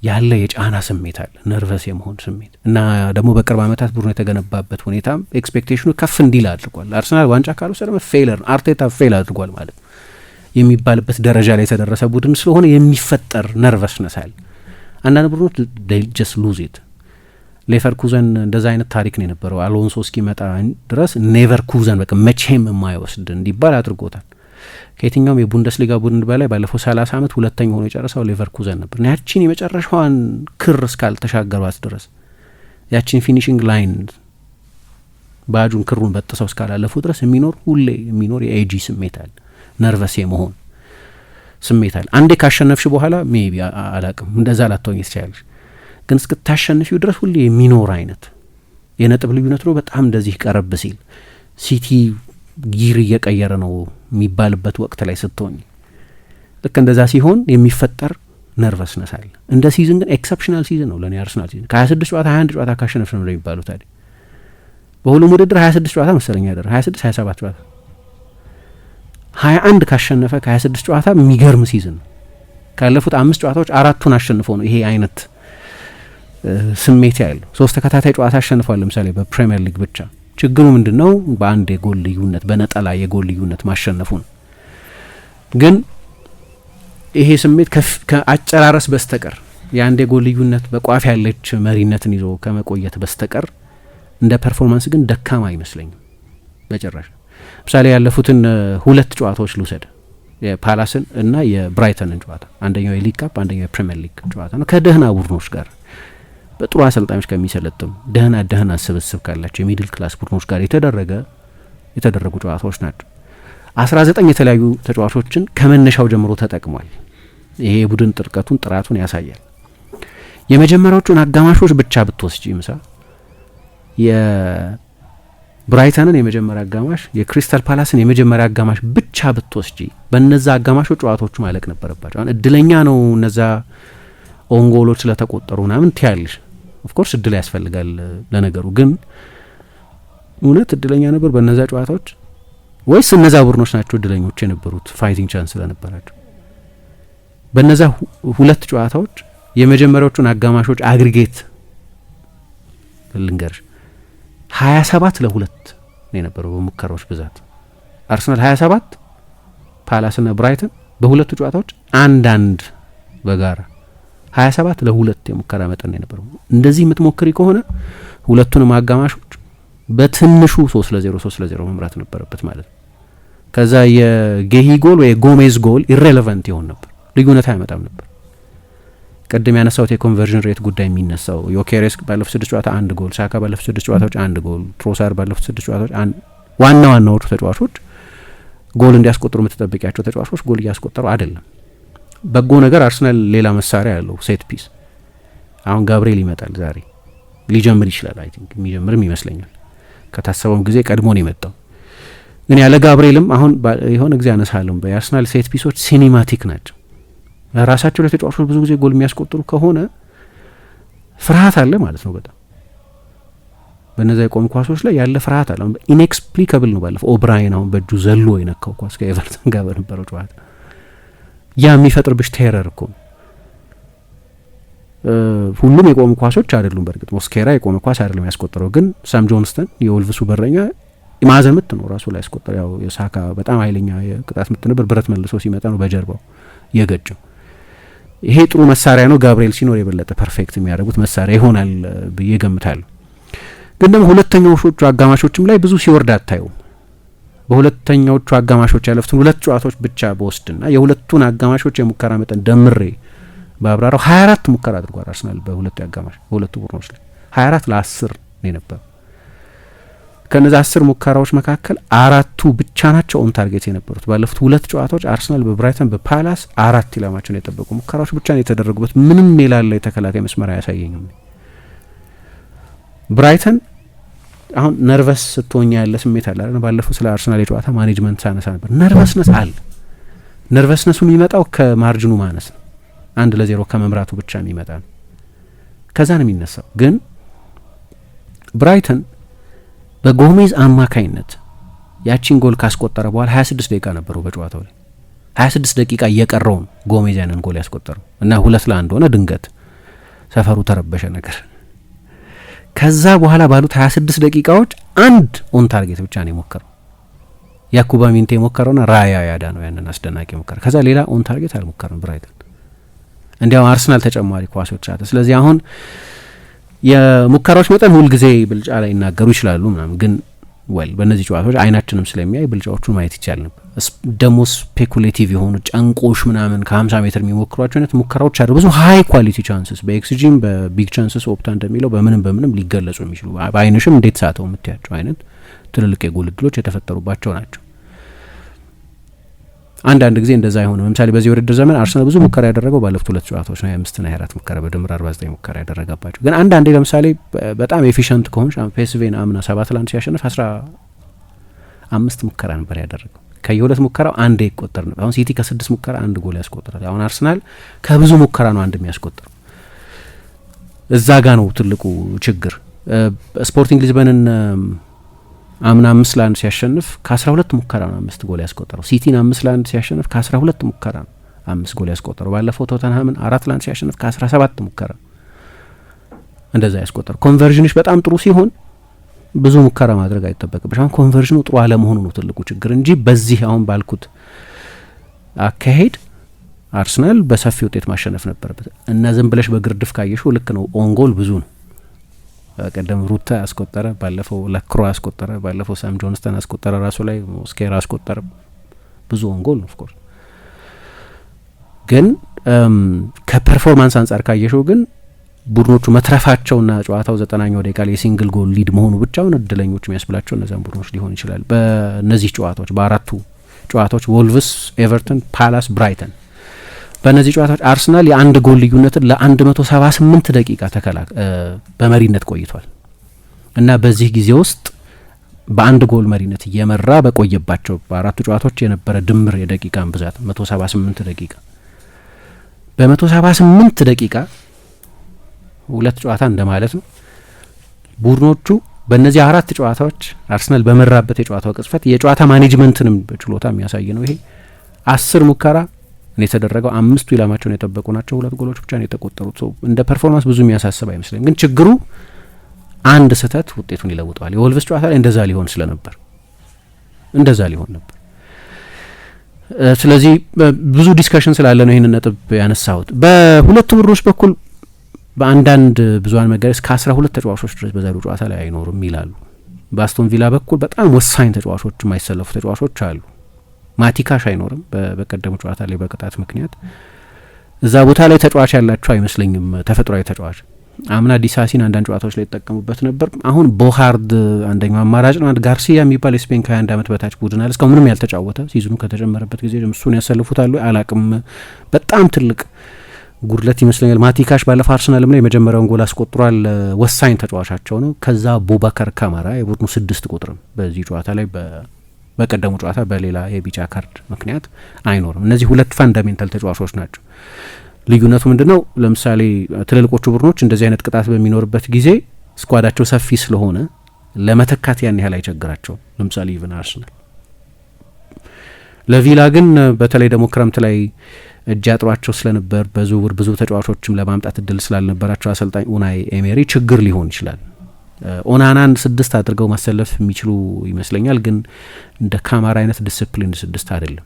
ያለ የጫና ስሜት አለ፣ ነርቨስ የመሆን ስሜት እና ደግሞ በቅርብ አመታት ቡድኑ የተገነባበት ሁኔታም ኤክስፔክቴሽኑ ከፍ እንዲል አድርጓል። አርሰናል ዋንጫ ካልወሰደ ፌለር አርቴታ ፌል አድርጓል ማለት ነው የሚባልበት ደረጃ ላይ የተደረሰ ቡድን ስለሆነ የሚፈጠር ነርቨስነስ አለ። አንዳንድ ቡድኖች ጀስት ሉዝ ኢት። ሌቨርኩዘን እንደዛ አይነት ታሪክ ነው የነበረው። አሎንሶ እስኪመጣ ድረስ ኔቨርኩዘን በቃ መቼም የማይወስድ እንዲባል አድርጎታል። ከየትኛውም የቡንደስሊጋ ቡድን በላይ ባለፈው 30 አመት ሁለተኛ ሆኖ የጨረሰው ሌቨርኩዘን ነበር። ያቺን የመጨረሻዋን ክር እስካልተሻገሯት ድረስ ያቺን ፊኒሽንግ ላይን ባጁን ክሩን በጥሰው እስካላለፉ ድረስ ሁሌ የሚኖር የኤጂ ስሜት አለ፣ ነርቨስ የመሆን ስሜት አለ። አንዴ ካሸነፍሽ በኋላ ሜቢ አላቅም እንደዛ ላትሆኝ ትችላለሽ፣ ግን እስክታሸንፊው ድረስ ሁሌ የሚኖር አይነት የነጥብ ልዩነት ነው። በጣም እንደዚህ ቀረብ ሲል ሲቲ ጊር እየቀየረ ነው የሚባልበት ወቅት ላይ ስትሆኝ ልክ እንደዛ ሲሆን የሚፈጠር ነርቨስነስ አለ። እንደ ሲዝን ግን ኤክሰፕሽናል ሲዝን ነው ለኔ አርሰናል ሲዝን። ከ26 ጨዋታ 21 ጨዋታ ካሸነፍ ነው የሚባለው። ታዲያ በሁሉም ውድድር 26 ጨዋታ መሰለኝ ያደረገ 26 27 ጨዋታ 21 ካሸነፈ ከ26 ጨዋታ የሚገርም ሲዝን ነው። ካለፉት 5 ጨዋታዎች 4ቱን አሸንፎ ነው ይሄ አይነት ስሜት ያለው። 3 ተከታታይ ጨዋታ አሸንፏል ለምሳሌ በፕሪሚየር ሊግ ብቻ። ችግሩ ምንድነው? በአንድ የጎል ልዩነት በነጠላ የጎል ልዩነት ማሸነፉ ነው። ግን ይሄ ስሜት ከአጨራረስ በስተቀር የአንድ የጎል ልዩነት በቋፍ ያለች መሪነትን ይዞ ከመቆየት በስተቀር እንደ ፐርፎርማንስ ግን ደካማ አይመስለኝም በጭራሽ። ምሳሌ ያለፉትን 2 ጨዋታዎች ልውሰድ፣ የፓላስን እና የብራይተንን ጨዋታ። አንደኛው የሊግ ካፕ፣ አንደኛው የፕሪሚየር ሊግ ጨዋታ ነው። ከደህና ቡድኖች ጋር በጥሩ አሰልጣኞች ከሚሰለጥኑ ደህና ስብስብ ካላቸው የሚድል ክላስ ቡድኖች ጋር የተደረጉ ጨዋታዎች ናቸው። 19 የተለያዩ ተጫዋቾችን ከመነሻው ጀምሮ ተጠቅሟል። ይሄ የቡድን ጥራቱን ያሳያል። የመጀመሪያዎቹን አጋማሾች ብቻ ብትወስጂ ምሳ የብራይተንን የመጀመሪያ አጋማሽ፣ የክሪስታል ፓላስን የመጀመሪያ አጋማሽ ብቻ ብትወስጂ በነዛ አጋማሾች ጨዋታዎቹ ማለቅ ነበረባቸው። አሁን እድለኛ ነው እነዛ ኦንጎሎች ስለተቆጠሩ ምናምን ትያለሽ። ኦፍኮርስ እድል ያስፈልጋል ለነገሩ። ግን እውነት እድለኛ ነበር በነዛ ጨዋታዎች ወይስ እነዛ ቡድኖች ናቸው እድለኞች የነበሩት ፋይቲንግ ቻንስ ስለነበራቸው? በነዛ 2 ጨዋታዎች የመጀመሪያዎቹን አጋማሾች አግሪጌት ልንገርሽ 27-2 ነው የነበረው በሙከራዎች ብዛት። አርሰናል 27፣ ፓላስና ብራይተን በሁለቱ ጨዋታዎች አንዳንድ በጋራ 27-2 የሙከራ መጠን ነው የነበረው። እንደዚህ የምትሞክሪ ከሆነ ሁለቱንም አጋማሾች በትንሹ 3-0 መምራት ነበረበት ማለት ነው። ከዛ የጌሂ ጎል ወይ ጎሜዝ ጎል ኢሬሌቫንት ይሆን ነበር፣ ልዩነት አያመጣም ነበር። ቀደም ያነሳውት የኮንቨርዥን ሬት ጉዳይ የሚነሳው ዮኬሬስ ባለፉት 6 ጨዋታ 1 ጎል፣ ሳካ ባለፉት 6 ጨዋታዎች 1 ጎል፣ ትሮሳር ባለፉት 6 ጨዋታዎች ዋናዎቹ ተጫዋቾች ጎል እንዲያስቆጥሩ የምትጠብቂያቸው ተጫዋቾች ጎል እያስቆጠሩ አይደለም። በጎ ነገር አርሰናል ሌላ መሳሪያ ያለው ሴት ፒስ። አሁን ጋብሪኤል ይመጣል ዛሬ ሊጀምር ይችላል። አይ ቲንክ የሚጀምርም ይመስለኛል። ከታሰበውም ጊዜ ቀድሞ ነው የመጣው። ግን ያለ ጋብሪኤልም አሁን የሆነ ጊዜ አነሳለሁ በአርሰናል ሴት ፒሶች ሲኒማቲክ ናቸው። ራሳቸው ለተጫዋቾች ብዙ ጊዜ ጎል የሚያስቆጥሩ ከሆነ ፍርሃት አለ ማለት ነው። በጣም በነዛ የቆሙ ኳሶች ላይ ያለ ፍርሃት አለ። ኢንኤክስፕሊካብል ነው። ባለፈው ኦብራይን አሁን በእጁ ዘሎ የነካው ኳስ ከኤቨርተን ጋር በነበረው ጨዋታ ያ የሚፈጥርብሽ ቴረር እኮ ነው። ሁሉም የቆሙ ኳሶች አይደሉም። በእርግጥ ሞስኬራ የቆመ ኳስ አይደለም ያስቆጠረው፣ ግን ሳም ጆንስተን የወልቭሱ በረኛ ማዕዘን ምት ነው ራሱ ላይ ያስቆጠረ። ያው የሳካ በጣም ኃይለኛ የቅጣት ምት ነበር። ብረት መልሶ ሲመጣ ነው በጀርባው የገጨው። ይሄ ጥሩ መሳሪያ ነው። ጋብሪኤል ሲኖር የበለጠ ፐርፌክት የሚያደርጉት መሳሪያ ይሆናል ብዬ ገምታለሁ። ግን ደግሞ ሁለተኛዎቹ አጋማሾችም ላይ ብዙ ሲወርድ አታዩም። በሁለተኛዎቹ አጋማሾች ያለፉትን 2 ጨዋታዎች ብቻ በወስድና የሁለቱን አጋማሾች የሙከራ መጠን ደምሬ በአብራራው 24 ሙከራ አድርጓል አርሰናል በሁለቱ አጋማሽ በሁለቱ ቡድኖች ላይ 24 ለ10 ነው የነበረው። ከነዚህ 10 ሙከራዎች መካከል 4ቱ ብቻ ናቸው ኦን ታርጌት የነበሩት። ባለፉት 2 ጨዋታዎች አርሰናል በብራይተን በፓላስ 4 ኢላማቸውን የጠበቁ ሙከራዎች ብቻ ነው የተደረጉበት። ምንም የላለ የተከላካይ መስመር አያሳየኝም። ብራይተን አሁን ነርቨስ ስትሆኛ ያለ ስሜት አለ አይደል? ባለፈው ስለ አርሰናል የጨዋታ ማኔጅመንት ሳነሳ ነበር። ነርቨስነስ አለ። ነርቨስነሱ የሚመጣው ከማርጅኑ ማነስ ነው። 1-0 ከመምራቱ ብቻ የሚመጣ ነው። ከዛ ነው የሚነሳው። ግን ብራይተን በጎሜዝ አማካይነት ያቺን ጎል ካስቆጠረ በኋላ 26 ደቂቃ ነበረው በጨዋታው ላይ 26 ደቂቃ እየቀረው ነው ጎሜዝ ያንን ጎል ያስቆጠረው እና 2-1 ሆነ። ድንገት ሰፈሩ ተረበሸ ነገር። ከዛ በኋላ ባሉት 26 ደቂቃዎች አንድ ኦን ታርጌት ብቻ ነው የሞከረው። ያኩባ ሚንቴ የሞከረውና ራያ ያዳ ነው ያንን አስደናቂ ሞከረ። ከዛ ሌላ ኦን ታርጌት አልሞከረም ብራይተን። እንዲያው አርሰናል ተጨማሪ ኳሶች አለ። ስለዚህ አሁን የሙከራዎች መጠን ሁልጊዜ ብልጫ ላይ ይናገሩ ይችላሉ ምናምን፣ ግን በእነዚህ ጨዋታዎች አይናችንም ስለሚያይ ብልጫዎቹን ማየት ይቻል ነበር። ደግሞ ስፔኩሌቲቭ የሆኑ ጨንቆሽ ምናምን ከ50 ሜትር የሚሞክሯቸው አይነት ሙከራዎች አሉ። ብዙ ሀይ ኳሊቲ ቻንስስ በኤክስጂም በቢግ ቻንስስ ኦፕታ እንደሚለው በምንም ሊገለጹ የሚችሉ በአይንሽም እንዴት ሳተው የምትያቸው አይነት ትልልቅ የጎል እድሎች የተፈጠሩባቸው ናቸው። አንዳንድ ጊዜ እንደዛ አይሆንም። ለምሳሌ በዚህ ውድድር ዘመን አርሰናል ብዙ ሙከራ ያደረገው ባለፉት 2 ጨዋታዎች ነው። 25 እና 24 ሙከራ በድምር 49 ሙከራ ያደረጋባቸው። ግን አንዳንዴ ለምሳሌ በጣም ኤፊሽንት ከሆንሽ ፔስቬን አምና 7-1 ሲያሸንፍ 15 ሙከራ ነበር ያደረገው ከየሁለት ሙከራው አንድ ይቆጠር ነበር። አሁን ሲቲ ከ6 ሙከራ አንድ ጎል ያስቆጥራል። አሁን አርሰናል ከብዙ ሙከራ ነው አንድ የሚያስቆጥር። እዛ ጋ ነው ትልቁ ችግር። ስፖርቲንግ ሊዝበንን አምና 5-1 ሲያሸንፍ ከ12 ሙከራ ነው 5 ጎል ያስቆጠረው። ሲቲን 5-1 ሲያሸንፍ ከ12 ሙከራ ነው 5 ጎል ያስቆጠረው። ባለፈው ቶተንሃምን 4-1 ሲያሸንፍ ከ17 ሙከራ እንደዛ ያስቆጠረው። ኮንቨርዥንሽ በጣም ጥሩ ሲሆን ብዙ ሙከራ ማድረግ አይጠበቅብሽ። አሁን ኮንቨርዥኑ ጥሩ አለመሆኑ ነው ትልቁ ችግር እንጂ በዚህ አሁን ባልኩት አካሄድ አርሰናል በሰፊ ውጤት ማሸነፍ ነበረበት እና ዝም ብለሽ በግርድፍ ካየሽው ልክ ነው። ኦንጎል ብዙ ነው። ቀደም ሩታ አስቆጠረ፣ ባለፈው ለክሮ አስቆጠረ፣ ባለፈው ሳም ጆንስተን አስቆጠረ፣ ራሱ ላይ ሞስኬራ አስቆጠረ። ብዙ ኦንጎል ነው። ኦፍኮርስ ግን ከፐርፎርማንስ አንጻር ካየሽው ግን ቡድኖቹ መትረፋቸውና ጨዋታው 90ኛው ደቂቃ ላይ የሲንግል ጎል ሊድ መሆኑ ብቻውን እድለኞች የሚያስብላቸው እነዛን ቡድኖች ሊሆን ይችላል። በእነዚህ ጨዋታዎች በአራቱ ጨዋታዎች ወልቭስ፣ ኤቨርተን፣ ፓላስ፣ ብራይተን በእነዚህ ጨዋታዎች አርሰናል የአንድ ጎል ልዩነትን ለ178 ደቂቃ በመሪነት ቆይቷል እና በዚህ ጊዜ ውስጥ በአንድ ጎል መሪነት እየመራ በቆየባቸው በአራቱ ጨዋታዎች የነበረ ድምር የደቂቃን ብዛት 178 ደቂቃ በ178 ደቂቃ ሁለት ጨዋታ እንደማለት ነው። ቡድኖቹ በእነዚህ አራት ጨዋታዎች አርሰናል በመራበት የጨዋታው ቅጽበት የጨዋታ ማኔጅመንትንም ችሎታ የሚያሳይ ነው። ይሄ 10 ሙከራ ነው የተደረገው፣ 5ቱ ኢላማቸውን የጠበቁ ናቸው። 2 ጎሎች ብቻ ነው የተቆጠሩት። ሰው እንደ ፐርፎርማንስ ብዙ የሚያሳስብ አይመስለኝም። ግን ችግሩ አንድ ስህተት ውጤቱን ይለውጠዋል። የወልቭስ ጨዋታ ላይ እንደዛ ሊሆን ነበር። ስለዚህ ብዙ ዲስከሽን ስላለ ነው ይህንን ነጥብ ያነሳሁት። በሁለቱ ቡድኖች በኩል በአንዳንድ ብዙሃን መገለጽ እስከ 12 ተጫዋቾች ድረስ በዛሬው ጨዋታ ላይ አይኖርም ይላሉ። በአስቶን ቪላ በኩል በጣም ወሳኝ ተጫዋቾች የማይሰለፉ ተጫዋቾች አሉ። ማቲካሽ አይኖርም በቀደሙ ጨዋታ ላይ በቅጣት ምክንያት። እዛ ቦታ ላይ ተጫዋች ያላቸው አይመስለኝም፣ ተፈጥሯዊ ተጫዋች። አምና ዲሳሲን አንዳንድ ጨዋታዎች ላይ ይጠቀሙበት ነበር። አሁን ቦሃርድ አንደኛው አማራጭ ነው። አንድ ጋርሲያ የሚባል የስፔን ከ21 ዓመት በታች ቡድን አለ፣ እስካሁን ምንም ያልተጫወተ። ሲዝኑ ከተጀመረበት ጊዜ እሱን ያሰልፉታሉ አላቅም። በጣም ትልቅ ጉድለት ይመስለኛል። ማቲካሽ ባለፈው አርሰናልም ላይ የመጀመሪያውን ጎል አስቆጥሯል። ወሳኝ ተጫዋቻቸው ነው። ከዛ ቡባከር ካማራ የቡድኑ 6 ቁጥርም በዚህ ጨዋታ ላይ በቀደሙ ጨዋታ በሌላ የቢጫ ካርድ ምክንያት አይኖርም። እነዚህ ሁለት ፋንዳሜንታል ተጫዋቾች ናቸው። ልዩነቱ ምንድነው? ለምሳሌ ትልልቆቹ ቡድኖች እንደዚህ አይነት ቅጣት በሚኖርበት ጊዜ ስኳዳቸው ሰፊ ስለሆነ ለመተካት ያን ያህል አይቸግራቸው። ለምሳሌ ኢቨን አርሰናል። ለቪላ ግን በተለይ ደግሞ ክረምት ላይ እጅ አጥሯቸው ስለነበር በዝውውር ብዙ ተጫዋቾችም ለማምጣት እድል ስላልነበራቸው አሰልጣኝ ኡናይ ኤሜሪ ችግር ሊሆን ይችላል። ኦናናን 6 አድርገው ማሰለፍ የሚችሉ ይመስለኛል፣ ግን እንደ ካማራ አይነት ዲስፕሊን 6 አይደለም።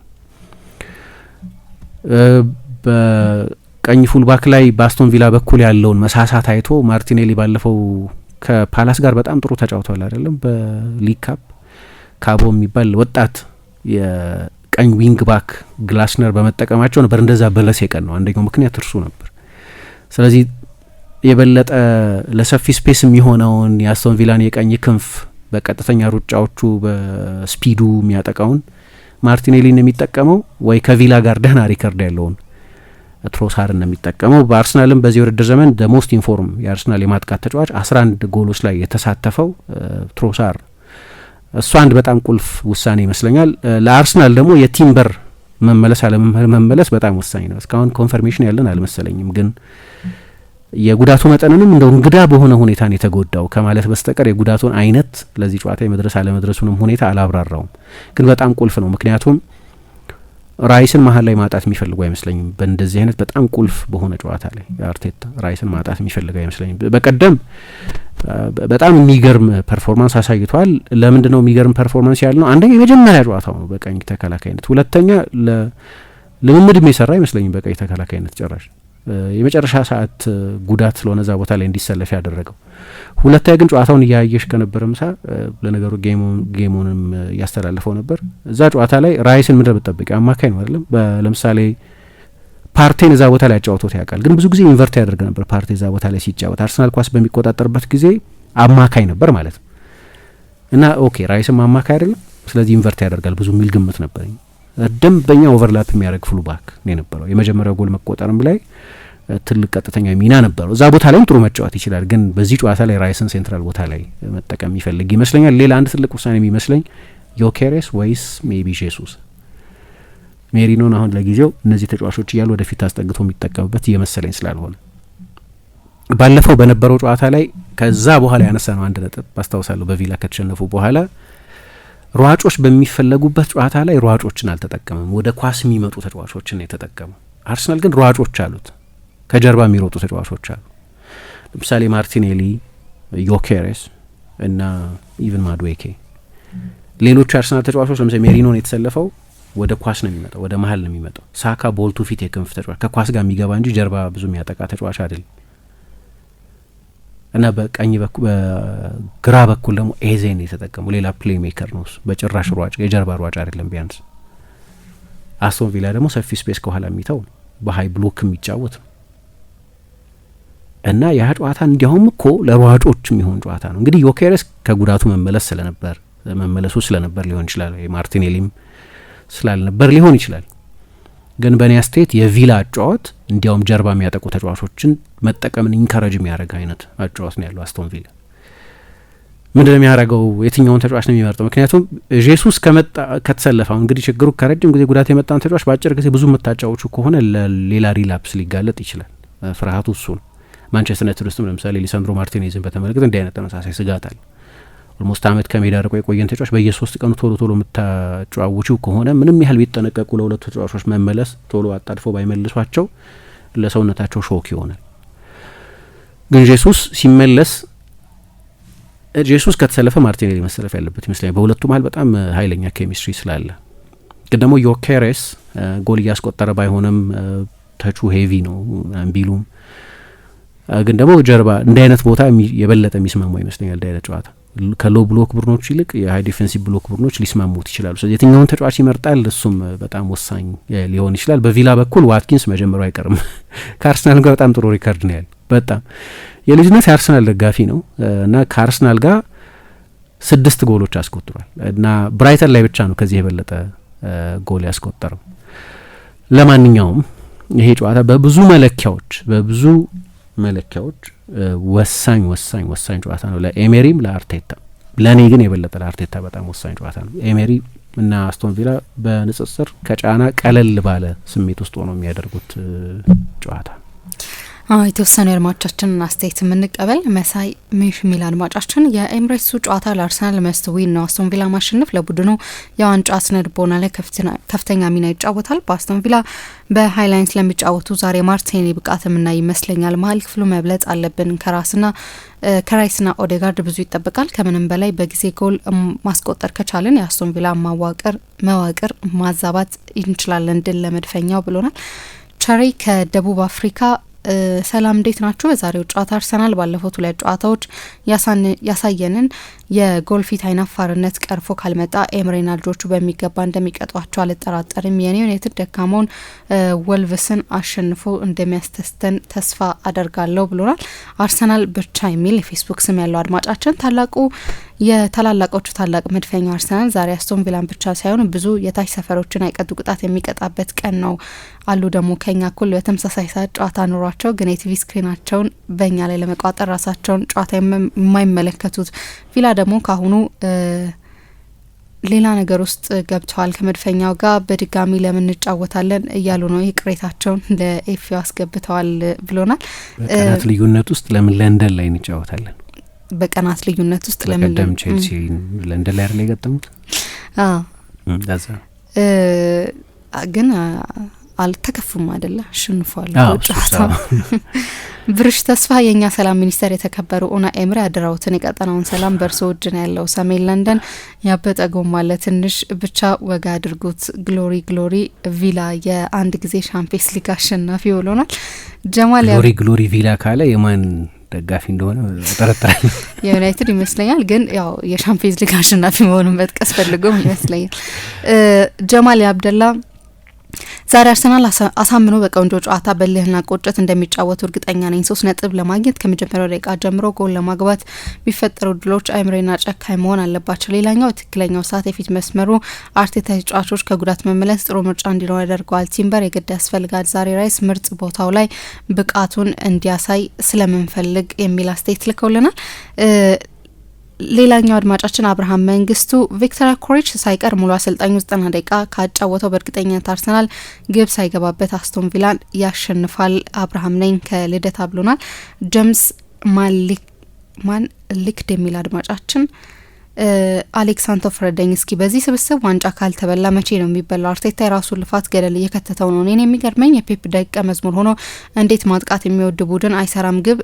በቀኝ ፉልባክ ላይ በአስቶን ቪላ በኩል ያለውን መሳሳት አይቶ ማርቲኔሊ ባለፈው ከፓላስ ጋር በጣም ጥሩ ተጫውተዋል አይደለም? በሊግ ካፕ ካቦ የሚባል ወጣት የቀኝ ዊንግ ባክ ግላስነር በመጠቀማቸው ነበር እንደዛ በለስ የቀን ነው። አንደኛው ምክንያት እርሱ ነበር። ስለዚህ የበለጠ ለሰፊ ስፔስ የሚሆነውን የአስቶን ቪላን የቀኝ ክንፍ በቀጥተኛ ሩጫዎቹ በስፒዱ የሚያጠቃውን ማርቲኔሊን የሚጠቀመው ወይ ከቪላ ጋር ደህና ሪከርድ ያለውን ትሮሳርን ነው የሚጠቀመው። በአርሰናልም በዚህ ውድድር ዘመን ሞስት ኢንፎርም የአርሰናል የማጥቃት ተጫዋች 11 ጎሎች ላይ የተሳተፈው ትሮሳር፣ እሱ አንድ በጣም ቁልፍ ውሳኔ ይመስለኛል። ለአርሰናል ደግሞ የቲምበር መመለስ አለመመለስ በጣም ወሳኝ ነው። እስካሁን ኮንፈርሜሽን ያለን አልመሰለኝም፣ ግን የጉዳቱ መጠንንም እንደው እንግዳ በሆነ ሁኔታ ነው የተጎዳው ከማለት በስተቀር የጉዳቱን አይነት ለዚህ ጨዋታ የመድረስ አለመድረሱንም ሁኔታ አላብራራውም። ግን በጣም ቁልፍ ነው። ምክንያቱም ራይስን መሀል ላይ ማጣት የሚፈልጉ አይመስለኝም። በእንደዚህ አይነት በጣም ቁልፍ በሆነ ጨዋታ ላይ አርቴታ ራይስን ማጣት የሚፈልግ አይመስለኝም። በቀደም በጣም የሚገርም ፐርፎርማንስ አሳይቷል። ለምንድን ነው የሚገርም ፐርፎርማንስ ያልነው? አንደኛ የመጀመሪያ ጨዋታው ነው በቀኝ ተከላካይነት፣ ሁለተኛ ልምምድም የሰራ አይመስለኝም በቀኝ ተከላካይነት ጭራሽ የመጨረሻ ሰዓት ጉዳት ስለሆነ እዛ ቦታ ላይ እንዲሰለፍ ያደረገው። ሁለተኛ ግን ጨዋታውን እያየሽ ከነበረ ምሳ ለነገሩ ጌሙንም እያስተላለፈው ነበር። እዛ ጨዋታ ላይ ራይስን ምንድን ብትጠብቂው አማካይ ነው አይደለም። ለምሳሌ ፓርቴን እዛ ቦታ ላይ ያጫወቶት ያውቃል፣ ግን ብዙ ጊዜ ኢንቨርት ያደርግ ነበር። ፓርቴ እዛ ቦታ ላይ ሲጫወት አርሰናል ኳስ በሚቆጣጠርበት ጊዜ አማካይ ነበር ማለት ነው። እና ኦኬ ራይስም አማካይ አይደለም፣ ስለዚህ ኢንቨርት ያደርጋል ብዙ የሚል ግምት ነበረኝ። ደንበኛ ኦቨርላፕ የሚያደርግ ፉል ባክ ነው የነበረው። የመጀመሪያው ጎል መቆጠርም ላይ ትልቅ ቀጥተኛ ሚና ነበረው። እዛ ቦታ ላይም ጥሩ መጫወት ይችላል፣ ግን በዚህ ጨዋታ ላይ ራይስን ሴንትራል ቦታ ላይ መጠቀም የሚፈልግ ይመስለኛል። ሌላ አንድ ትልቅ ውሳኔ የሚመስለኝ ዮኬሬስ ወይስ ሜቢ ጄሱስ ሜሪኖን አሁን ለጊዜው እነዚህ ተጫዋቾች እያሉ ወደፊት አስጠግቶ የሚጠቀምበት እየመሰለኝ ስላልሆነ ባለፈው በነበረው ጨዋታ ላይ ከዛ በኋላ ያነሳ ነው አንድ ነጥብ አስታውሳለሁ። በቪላ ከተሸነፉ በኋላ ሯጮች በሚፈለጉበት ጨዋታ ላይ ሯጮችን አልተጠቀመም። ወደ ኳስ የሚመጡ ተጫዋቾችን ነው የተጠቀመው። አርሰናል ግን ሯጮች አሉት፣ ከጀርባ የሚሮጡ ተጫዋቾች አሉ። ለምሳሌ ማርቲኔሊ፣ ዮኬሬስ እና ኢቨን ማድዌኬ። ሌሎች አርሰናል ተጫዋቾች ለምሳሌ ሜሪኖን የተሰለፈው ወደ ኳስ ነው የሚመጣው፣ ወደ መሀል ነው የሚመጣው። ሳካ ቦልቱ ፊት የክንፍ ተጫዋች ከኳስ ጋር የሚገባ እንጂ ጀርባ ብዙ የሚያጠቃ ተጫዋች አይደለም። እና በቀኝ በኩል በግራ በኩል ደግሞ ኤዜን የተጠቀሙ ሌላ ፕሌይ ሜከር ነው በጭራሽ ሯጭ የጀርባ ሯጭ አይደለም። ቢያንስ አስቶን ቪላ ደግሞ ሰፊ ስፔስ ከኋላ የሚተው በሀይ ብሎክ የሚጫወት ነው። እና ያ ጨዋታ እንዲያውም እኮ ለሯጮች የሚሆን ጨዋታ ነው። እንግዲህ ዮኬሬስ ከጉዳቱ መመለሱ ስለነበር ሊሆን ይችላል፣ ማርቲኔሊም ስላልነበር ሊሆን ይችላል። ግን በእኔ አስተያየት የቪላ አጫዋት እንዲያውም ጀርባ የሚያጠቁ ተጫዋቾችን መጠቀምን ኢንካሬጅ የሚያደርግ አይነት አጫዋት ነው ያለው አስቶን ቪላ። ምንድነው የሚያደርገው? የትኛውን ተጫዋች ነው የሚመርጠው? ምክንያቱም ጄሱስ ከተሰለፈ አሁን እንግዲህ ችግሩ ከረጅም ጊዜ ጉዳት የመጣን ተጫዋች በአጭር ጊዜ ብዙ የምታጫወቹ ከሆነ ለሌላ ሪላፕስ ሊጋለጥ ይችላል። ፍርሃቱ እሱ ነው። ማንቸስተር ዩናይትድ ውስጥም ለምሳሌ ሊሳንድሮ ማርቲኔዝን በተመለከተ እንዲህ አይነት ተመሳሳይ ስጋት አለ። ኦልሞስት አመት ከሜዳ ርቆ የቆየን ተጫዋች በየሶስት ቀኑ ቶሎ የምታጫውቹ ከሆነ ምንም ያህል ቢጠነቀቁ ለሁለቱ ተጫዋቾች መመለስ ቶሎ አጣድፎ ባይመልሷቸው ለሰውነታቸው ሾክ ይሆናል። ግን ጄሱስ ሲመለስ ጄሱስ ከተሰለፈ ማርቲኔሊ መሰለፍ ያለበት ይመስለኛል። በሁለቱ መሀል በጣም ኃይለኛ ኬሚስትሪ ስላለ። ግን ደግሞ ዮኬሬስ ጎል እያስቆጠረ ባይሆንም ተቹ ሄቪ ነው ቢሉም፣ ግን ደግሞ ጀርባ እንዲህ አይነት ቦታ የበለጠ የሚስማማ ይመስለኛል። እንዲህ አይነት ጨዋታ ከሎ ብሎክ ቡድኖች ይልቅ የሀይ ዲፌንሲቭ ብሎክ ቡድኖች ሊስማሙት ይችላሉ። ስለዚህ የትኛውን ተጫዋች ይመርጣል እሱም በጣም ወሳኝ ሊሆን ይችላል። በቪላ በኩል ዋትኪንስ መጀመሩ አይቀርም። ከአርሰናል ጋር በጣም ጥሩ ሪከርድ ነው ያለው። በጣም የልጅነት የአርሰናል ደጋፊ ነው እና ከአርሰናል ጋር 6 ጎሎች አስቆጥሯል እና ብራይተን ላይ ብቻ ነው ከዚህ የበለጠ ጎል ያስቆጠረው። ለማንኛውም ይሄ ጨዋታ በብዙ መለኪያዎች ወሳኝ ጨዋታ ነው ለኤሜሪም ለአርቴታ። ለእኔ ግን የበለጠ ለአርቴታ በጣም ወሳኝ ጨዋታ ነው። ኤሜሪ እና አስቶን ቪላ በንጽጽር ከጫና ቀለል ባለ ስሜት ውስጥ ሆነው የሚያደርጉት ጨዋታ። የተወሰኑ አድማጮቻችንን አስተያየት የምንቀበል መሳይ ሜሽ ሚል አድማጫችን የኤምሬትሱ ጨዋታ ለአርሰናል መስት ዊን ነው። አስቶን ቪላ ማሸነፍ ለቡድኑ የዋንጫ ስነልቦና ላይ ከፍተኛ ሚና ይጫወታል። በአስቶን ቪላ በሃይላይን ስለሚጫወቱ ዛሬ ማርቲኔሊ ብቃት የምናይ ይመስለኛል። መሀል ክፍሉ መብለጥ አለብን። ከራይስና ኦዴጋርድ ብዙ ይጠበቃል። ከምንም በላይ በጊዜ ጎል ማስቆጠር ከቻልን የአስቶን ቪላ መዋቅር ማዛባት እንችላለን ድል ለመድፈኛው ብሎናል። ቸሪ ከደቡብ አፍሪካ ሰላም እንዴት ናችሁ? በዛሬው ጨዋታ አርሰናል ባለፉት 2 ጨዋታዎች ያሳየንን የጎል ፊት አይናፋርነት ቀርፎ ካልመጣ ኤምሬና ልጆቹ በሚገባ እንደሚቀጧቸው አልጠራጠርም። የዩናይትድ ደካማውን ወልቭስን አሸንፎ እንደሚያስተስተን ተስፋ አደርጋለሁ ብሎናል። አርሰናል ብቻ የሚል የፌስቡክ ስም ያለው አድማጫችን የታላላቆቹ ታላቅ መድፈኛው አርሰናል ዛሬ አስቶን ቪላን ብቻ ሳይሆን ብዙ የታች ሰፈሮችን አይቀጡ ቅጣት የሚቀጣበት ቀን ነው አሉ። ደግሞ ከኛ እኩል በተመሳሳይ ሰዓት ጨዋታ ኑሯቸው ግን የቲቪ ስክሪናቸውን በእኛ ላይ ለመቋጠር ራሳቸውን ጨዋታ የማይመለከቱት ቪላ ደግሞ ካሁኑ ሌላ ነገር ውስጥ ገብተዋል። ከመድፈኛው ጋር በድጋሚ ለምን እንጫወታለን እያሉ ነው። ቅሬታቸውን ለኤፍኤ አስገብተዋል ብሎናል። በቀናት ልዩነት ውስጥ ለምን ለንደን ላይ እንጫወታለን? በቀናት ልዩነት ውስጥ ለምን ቀደም ቼልሲ ለንደን ላይ አይደል የገጠሙት? ግን አልተከፉም አይደለ? አሸንፏል ጨዋታው። ብርሽ ተስፋ የኛ ሰላም ሚኒስተር የተከበሩ ኡና ኤምሪ አድራውትን የቀጠናውን ሰላም በርሶ ውድ ነው ያለው። ሰሜን ለንደን ያበጠ ጎማ ለትንሽ ብቻ ወጋ አድርጉት። ግሎሪ ቪላ የአንድ ጊዜ ሻምፒየንስ ሊግ አሸናፊ ብሎናል። ጀማል ግሎሪ ቪላ ካለ የማን ደጋፊ እንደሆነ ተጠረጠራል። የዩናይትድ ይመስለኛል፣ ግን ያው የሻምፒየንስ ሊግ አሸናፊ መሆኑን መጥቀስ ፈልጎም ይመስለኛል። ጀማል አብደላ ዛሬ አርሰናል አሳምኖ በቆንጆ ጨዋታ በልህና ቁጭት እንደሚጫወቱ እርግጠኛ ነኝ። 3 ነጥብ ለማግኘት ከመጀመሪያው ደቂቃ ጀምሮ ጎል ለማግባት ቢፈጠሩ ድሎች አይምሬና ጨካኝ መሆን አለባቸው። ሌላኛው ትክክለኛው ሰዓት የፊት መስመሩ አርቴታ ተጫዋቾች ከጉዳት መመለስ ጥሩ ምርጫ እንዲኖር ያደርገዋል። ቲምበር የግድ ያስፈልጋል። ዛሬ ራይስ ምርጥ ቦታው ላይ ብቃቱን እንዲያሳይ ስለምንፈልግ የሚል አስተያየት ልከውልናል። ሌላኛው አድማጫችን አብርሃም መንግስቱ ቪክተር ኮሪች ሳይቀር ሙሉ አሰልጣኙ 90 ደቂቃ ካጫወተው በእርግጠኛነት አርሰናል ግብ ሳይገባበት አስቶን ቪላን ያሸንፋል። አብርሃም ነኝ ከልደታ ብሎናል። ጀምስ ማን ሊክድ የሚል አድማጫችን አሌክሳንድሮ ፍረደኝ እስኪ በዚህ ስብስብ ዋንጫ ካልተበላ መቼ ነው የሚበላው? አርቴታ የራሱን ልፋት ገደል እየከተተው ነው። እኔን የሚገርመኝ የፔፕ ደቀ መዝሙር ሆኖ እንዴት ማጥቃት የሚወድ ቡድን አይሰራም? ግብ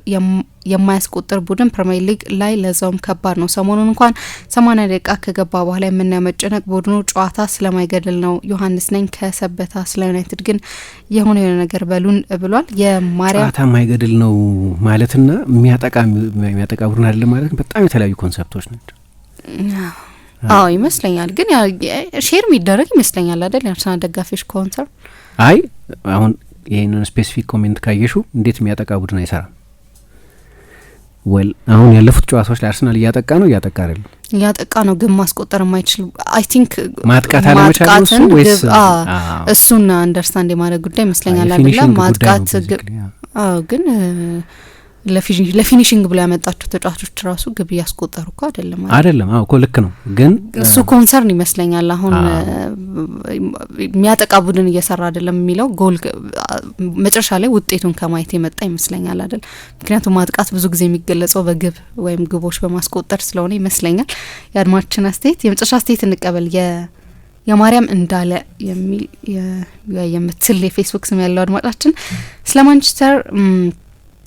የማያስቆጥር ቡድን ፕሪሚየር ሊግ ላይ ለዛውም ከባድ ነው። ሰሞኑን እንኳን 80 ደቂቃ ከገባ በኋላ የምናየው መጨነቅ ቡድኑ ጨዋታ ስለማይገድል ነው። ዮሐንስ ነኝ ከሰበታ። ስለ ዩናይትድ ግን የሆነ ነገር በሉን ብሏል። የማርያም ጨዋታ የማይገድል ነው ማለትና የሚያጠቃ ቡድን አይደለም ማለት በጣም የተለያዩ ኮንሰፕቶች ናቸው። አዎ ይመስለኛል። ግን ሼር የሚደረግ ይመስለኛል አይደል? የአርሰናል ደጋፊዎች ኮንሰር አይ አሁን ይሄንን ስፔሲፊክ ኮሜንት ካየሹ እንዴት የሚያጠቃ ቡድን አይሰራም? አሁን ያለፉት ጨዋታዎች ላይ አርሰናል እያጠቃ አይደለም? እያጠቃ ነው፣ ግን ማስቆጠር የማይችል አይ ቲንክ ማጥቃት አለመቻል ነው ወይስ እሱን አንደርስታንድ የማድረግ ጉዳይ ይመስለኛል አይደል? ማጥቃት ግን ለፊኒሽንግ ብሎ ያመጣቸው ተጫዋቾች ራሱ ግብ ያስቆጠሩ እኮ አይደለም። አዎ እኮ ልክ ነው፣ ግን እሱ ኮንሰርን ይመስለኛል። አሁን የሚያጠቃ ቡድን እየሰራ አይደለም የሚለው ጎል መጨረሻ ላይ ውጤቱን ከማየት የመጣ ይመስለኛል አይደል? ምክንያቱም ማጥቃት ብዙ ጊዜ የሚገለጸው በግብ ወይም ግቦች በማስቆጠር ስለሆነ ይመስለኛል። የአድማችን አስተያየት የመጨረሻ አስተያየት እንቀበል። የማርያም እንዳለ የሚል የምትል የፌስቡክ ስም ያለው አድማጫችን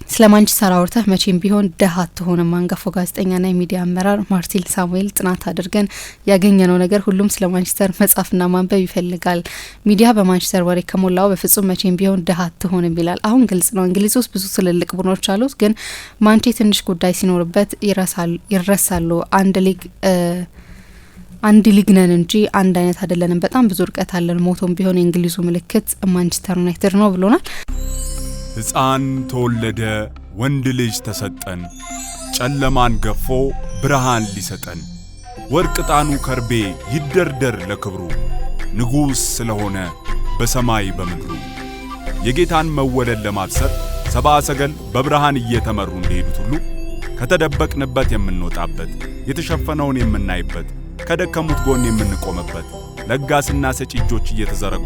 ስለ ማንቸስተር አውርተህ መቼም ቢሆን ደሃ አትሆንም። አንጋፋው ጋዜጠኛና የሚዲያ አመራር ማርቲን ሳሙኤል ጥናት አድርገን ያገኘነው ነገር ሁሉም ስለ ማንቸስተር መጻፍና ማንበብ ይፈልጋል። ሚዲያ በማንቸስተር ወሬ ከሞላው በፍጹም መቼም ቢሆን ደሃ አትሆንም ይላል። አሁን ግልጽ ነው፣ እንግሊዝ ውስጥ ብዙ ትልልቅ ቡድኖች አሉት፣ ግን ማንቼ ትንሽ ጉዳይ ሲኖርበት ይረሳሉ። አንድ ሊግ ነን እንጂ አንድ አይነት አይደለንም። በጣም ብዙ ርቀት አለን። ሞቶም ቢሆን የእንግሊዙ ምልክት ማንቸስተር ዩናይትድ ነው ብሎናል። ሕፃን ተወለደ፣ ወንድ ልጅ ተሰጠን፣ ጨለማን ገፎ ብርሃን ሊሰጠን፣ ወርቅ ዕጣኑ ከርቤ ይደርደር ለክብሩ፣ ንጉሥ ስለሆነ በሰማይ በምድሩ። የጌታን መወለድ ለማብሰር ሰብአ ሰገል በብርሃን እየተመሩ እንደሄዱት ሁሉ ከተደበቅንበት የምንወጣበት፣ የተሸፈነውን የምናይበት፣ ከደከሙት ጎን የምንቆምበት፣ ለጋስና ሰጪ እጆች እየተዘረጉ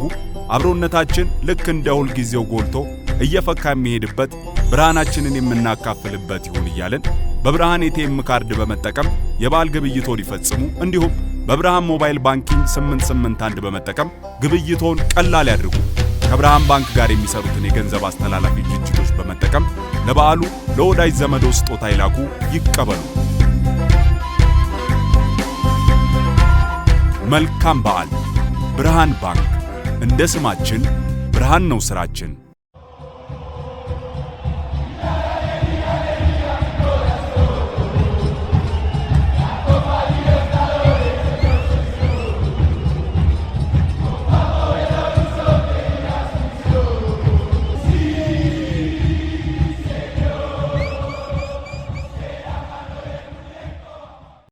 አብሮነታችን ልክ እንደ ሁል ጊዜው ጎልቶ እየፈካ የሚሄድበት፣ ብርሃናችንን የምናካፍልበት ይሁን እያልን በብርሃን ኤቲኤም ካርድ በመጠቀም የበዓል ግብይቶን ይፈጽሙ። እንዲሁም በብርሃን ሞባይል ባንኪንግ 881 በመጠቀም ግብይቶን ቀላል ያድርጉ። ከብርሃን ባንክ ጋር የሚሰሩትን የገንዘብ አስተላላፊ ድርጅቶች በመጠቀም ለበዓሉ ለወዳጅ ዘመዶ ስጦታ ይላኩ፣ ይቀበሉ። መልካም በዓል። ብርሃን ባንክ። እንደ ስማችን ብርሃን ነው ስራችን።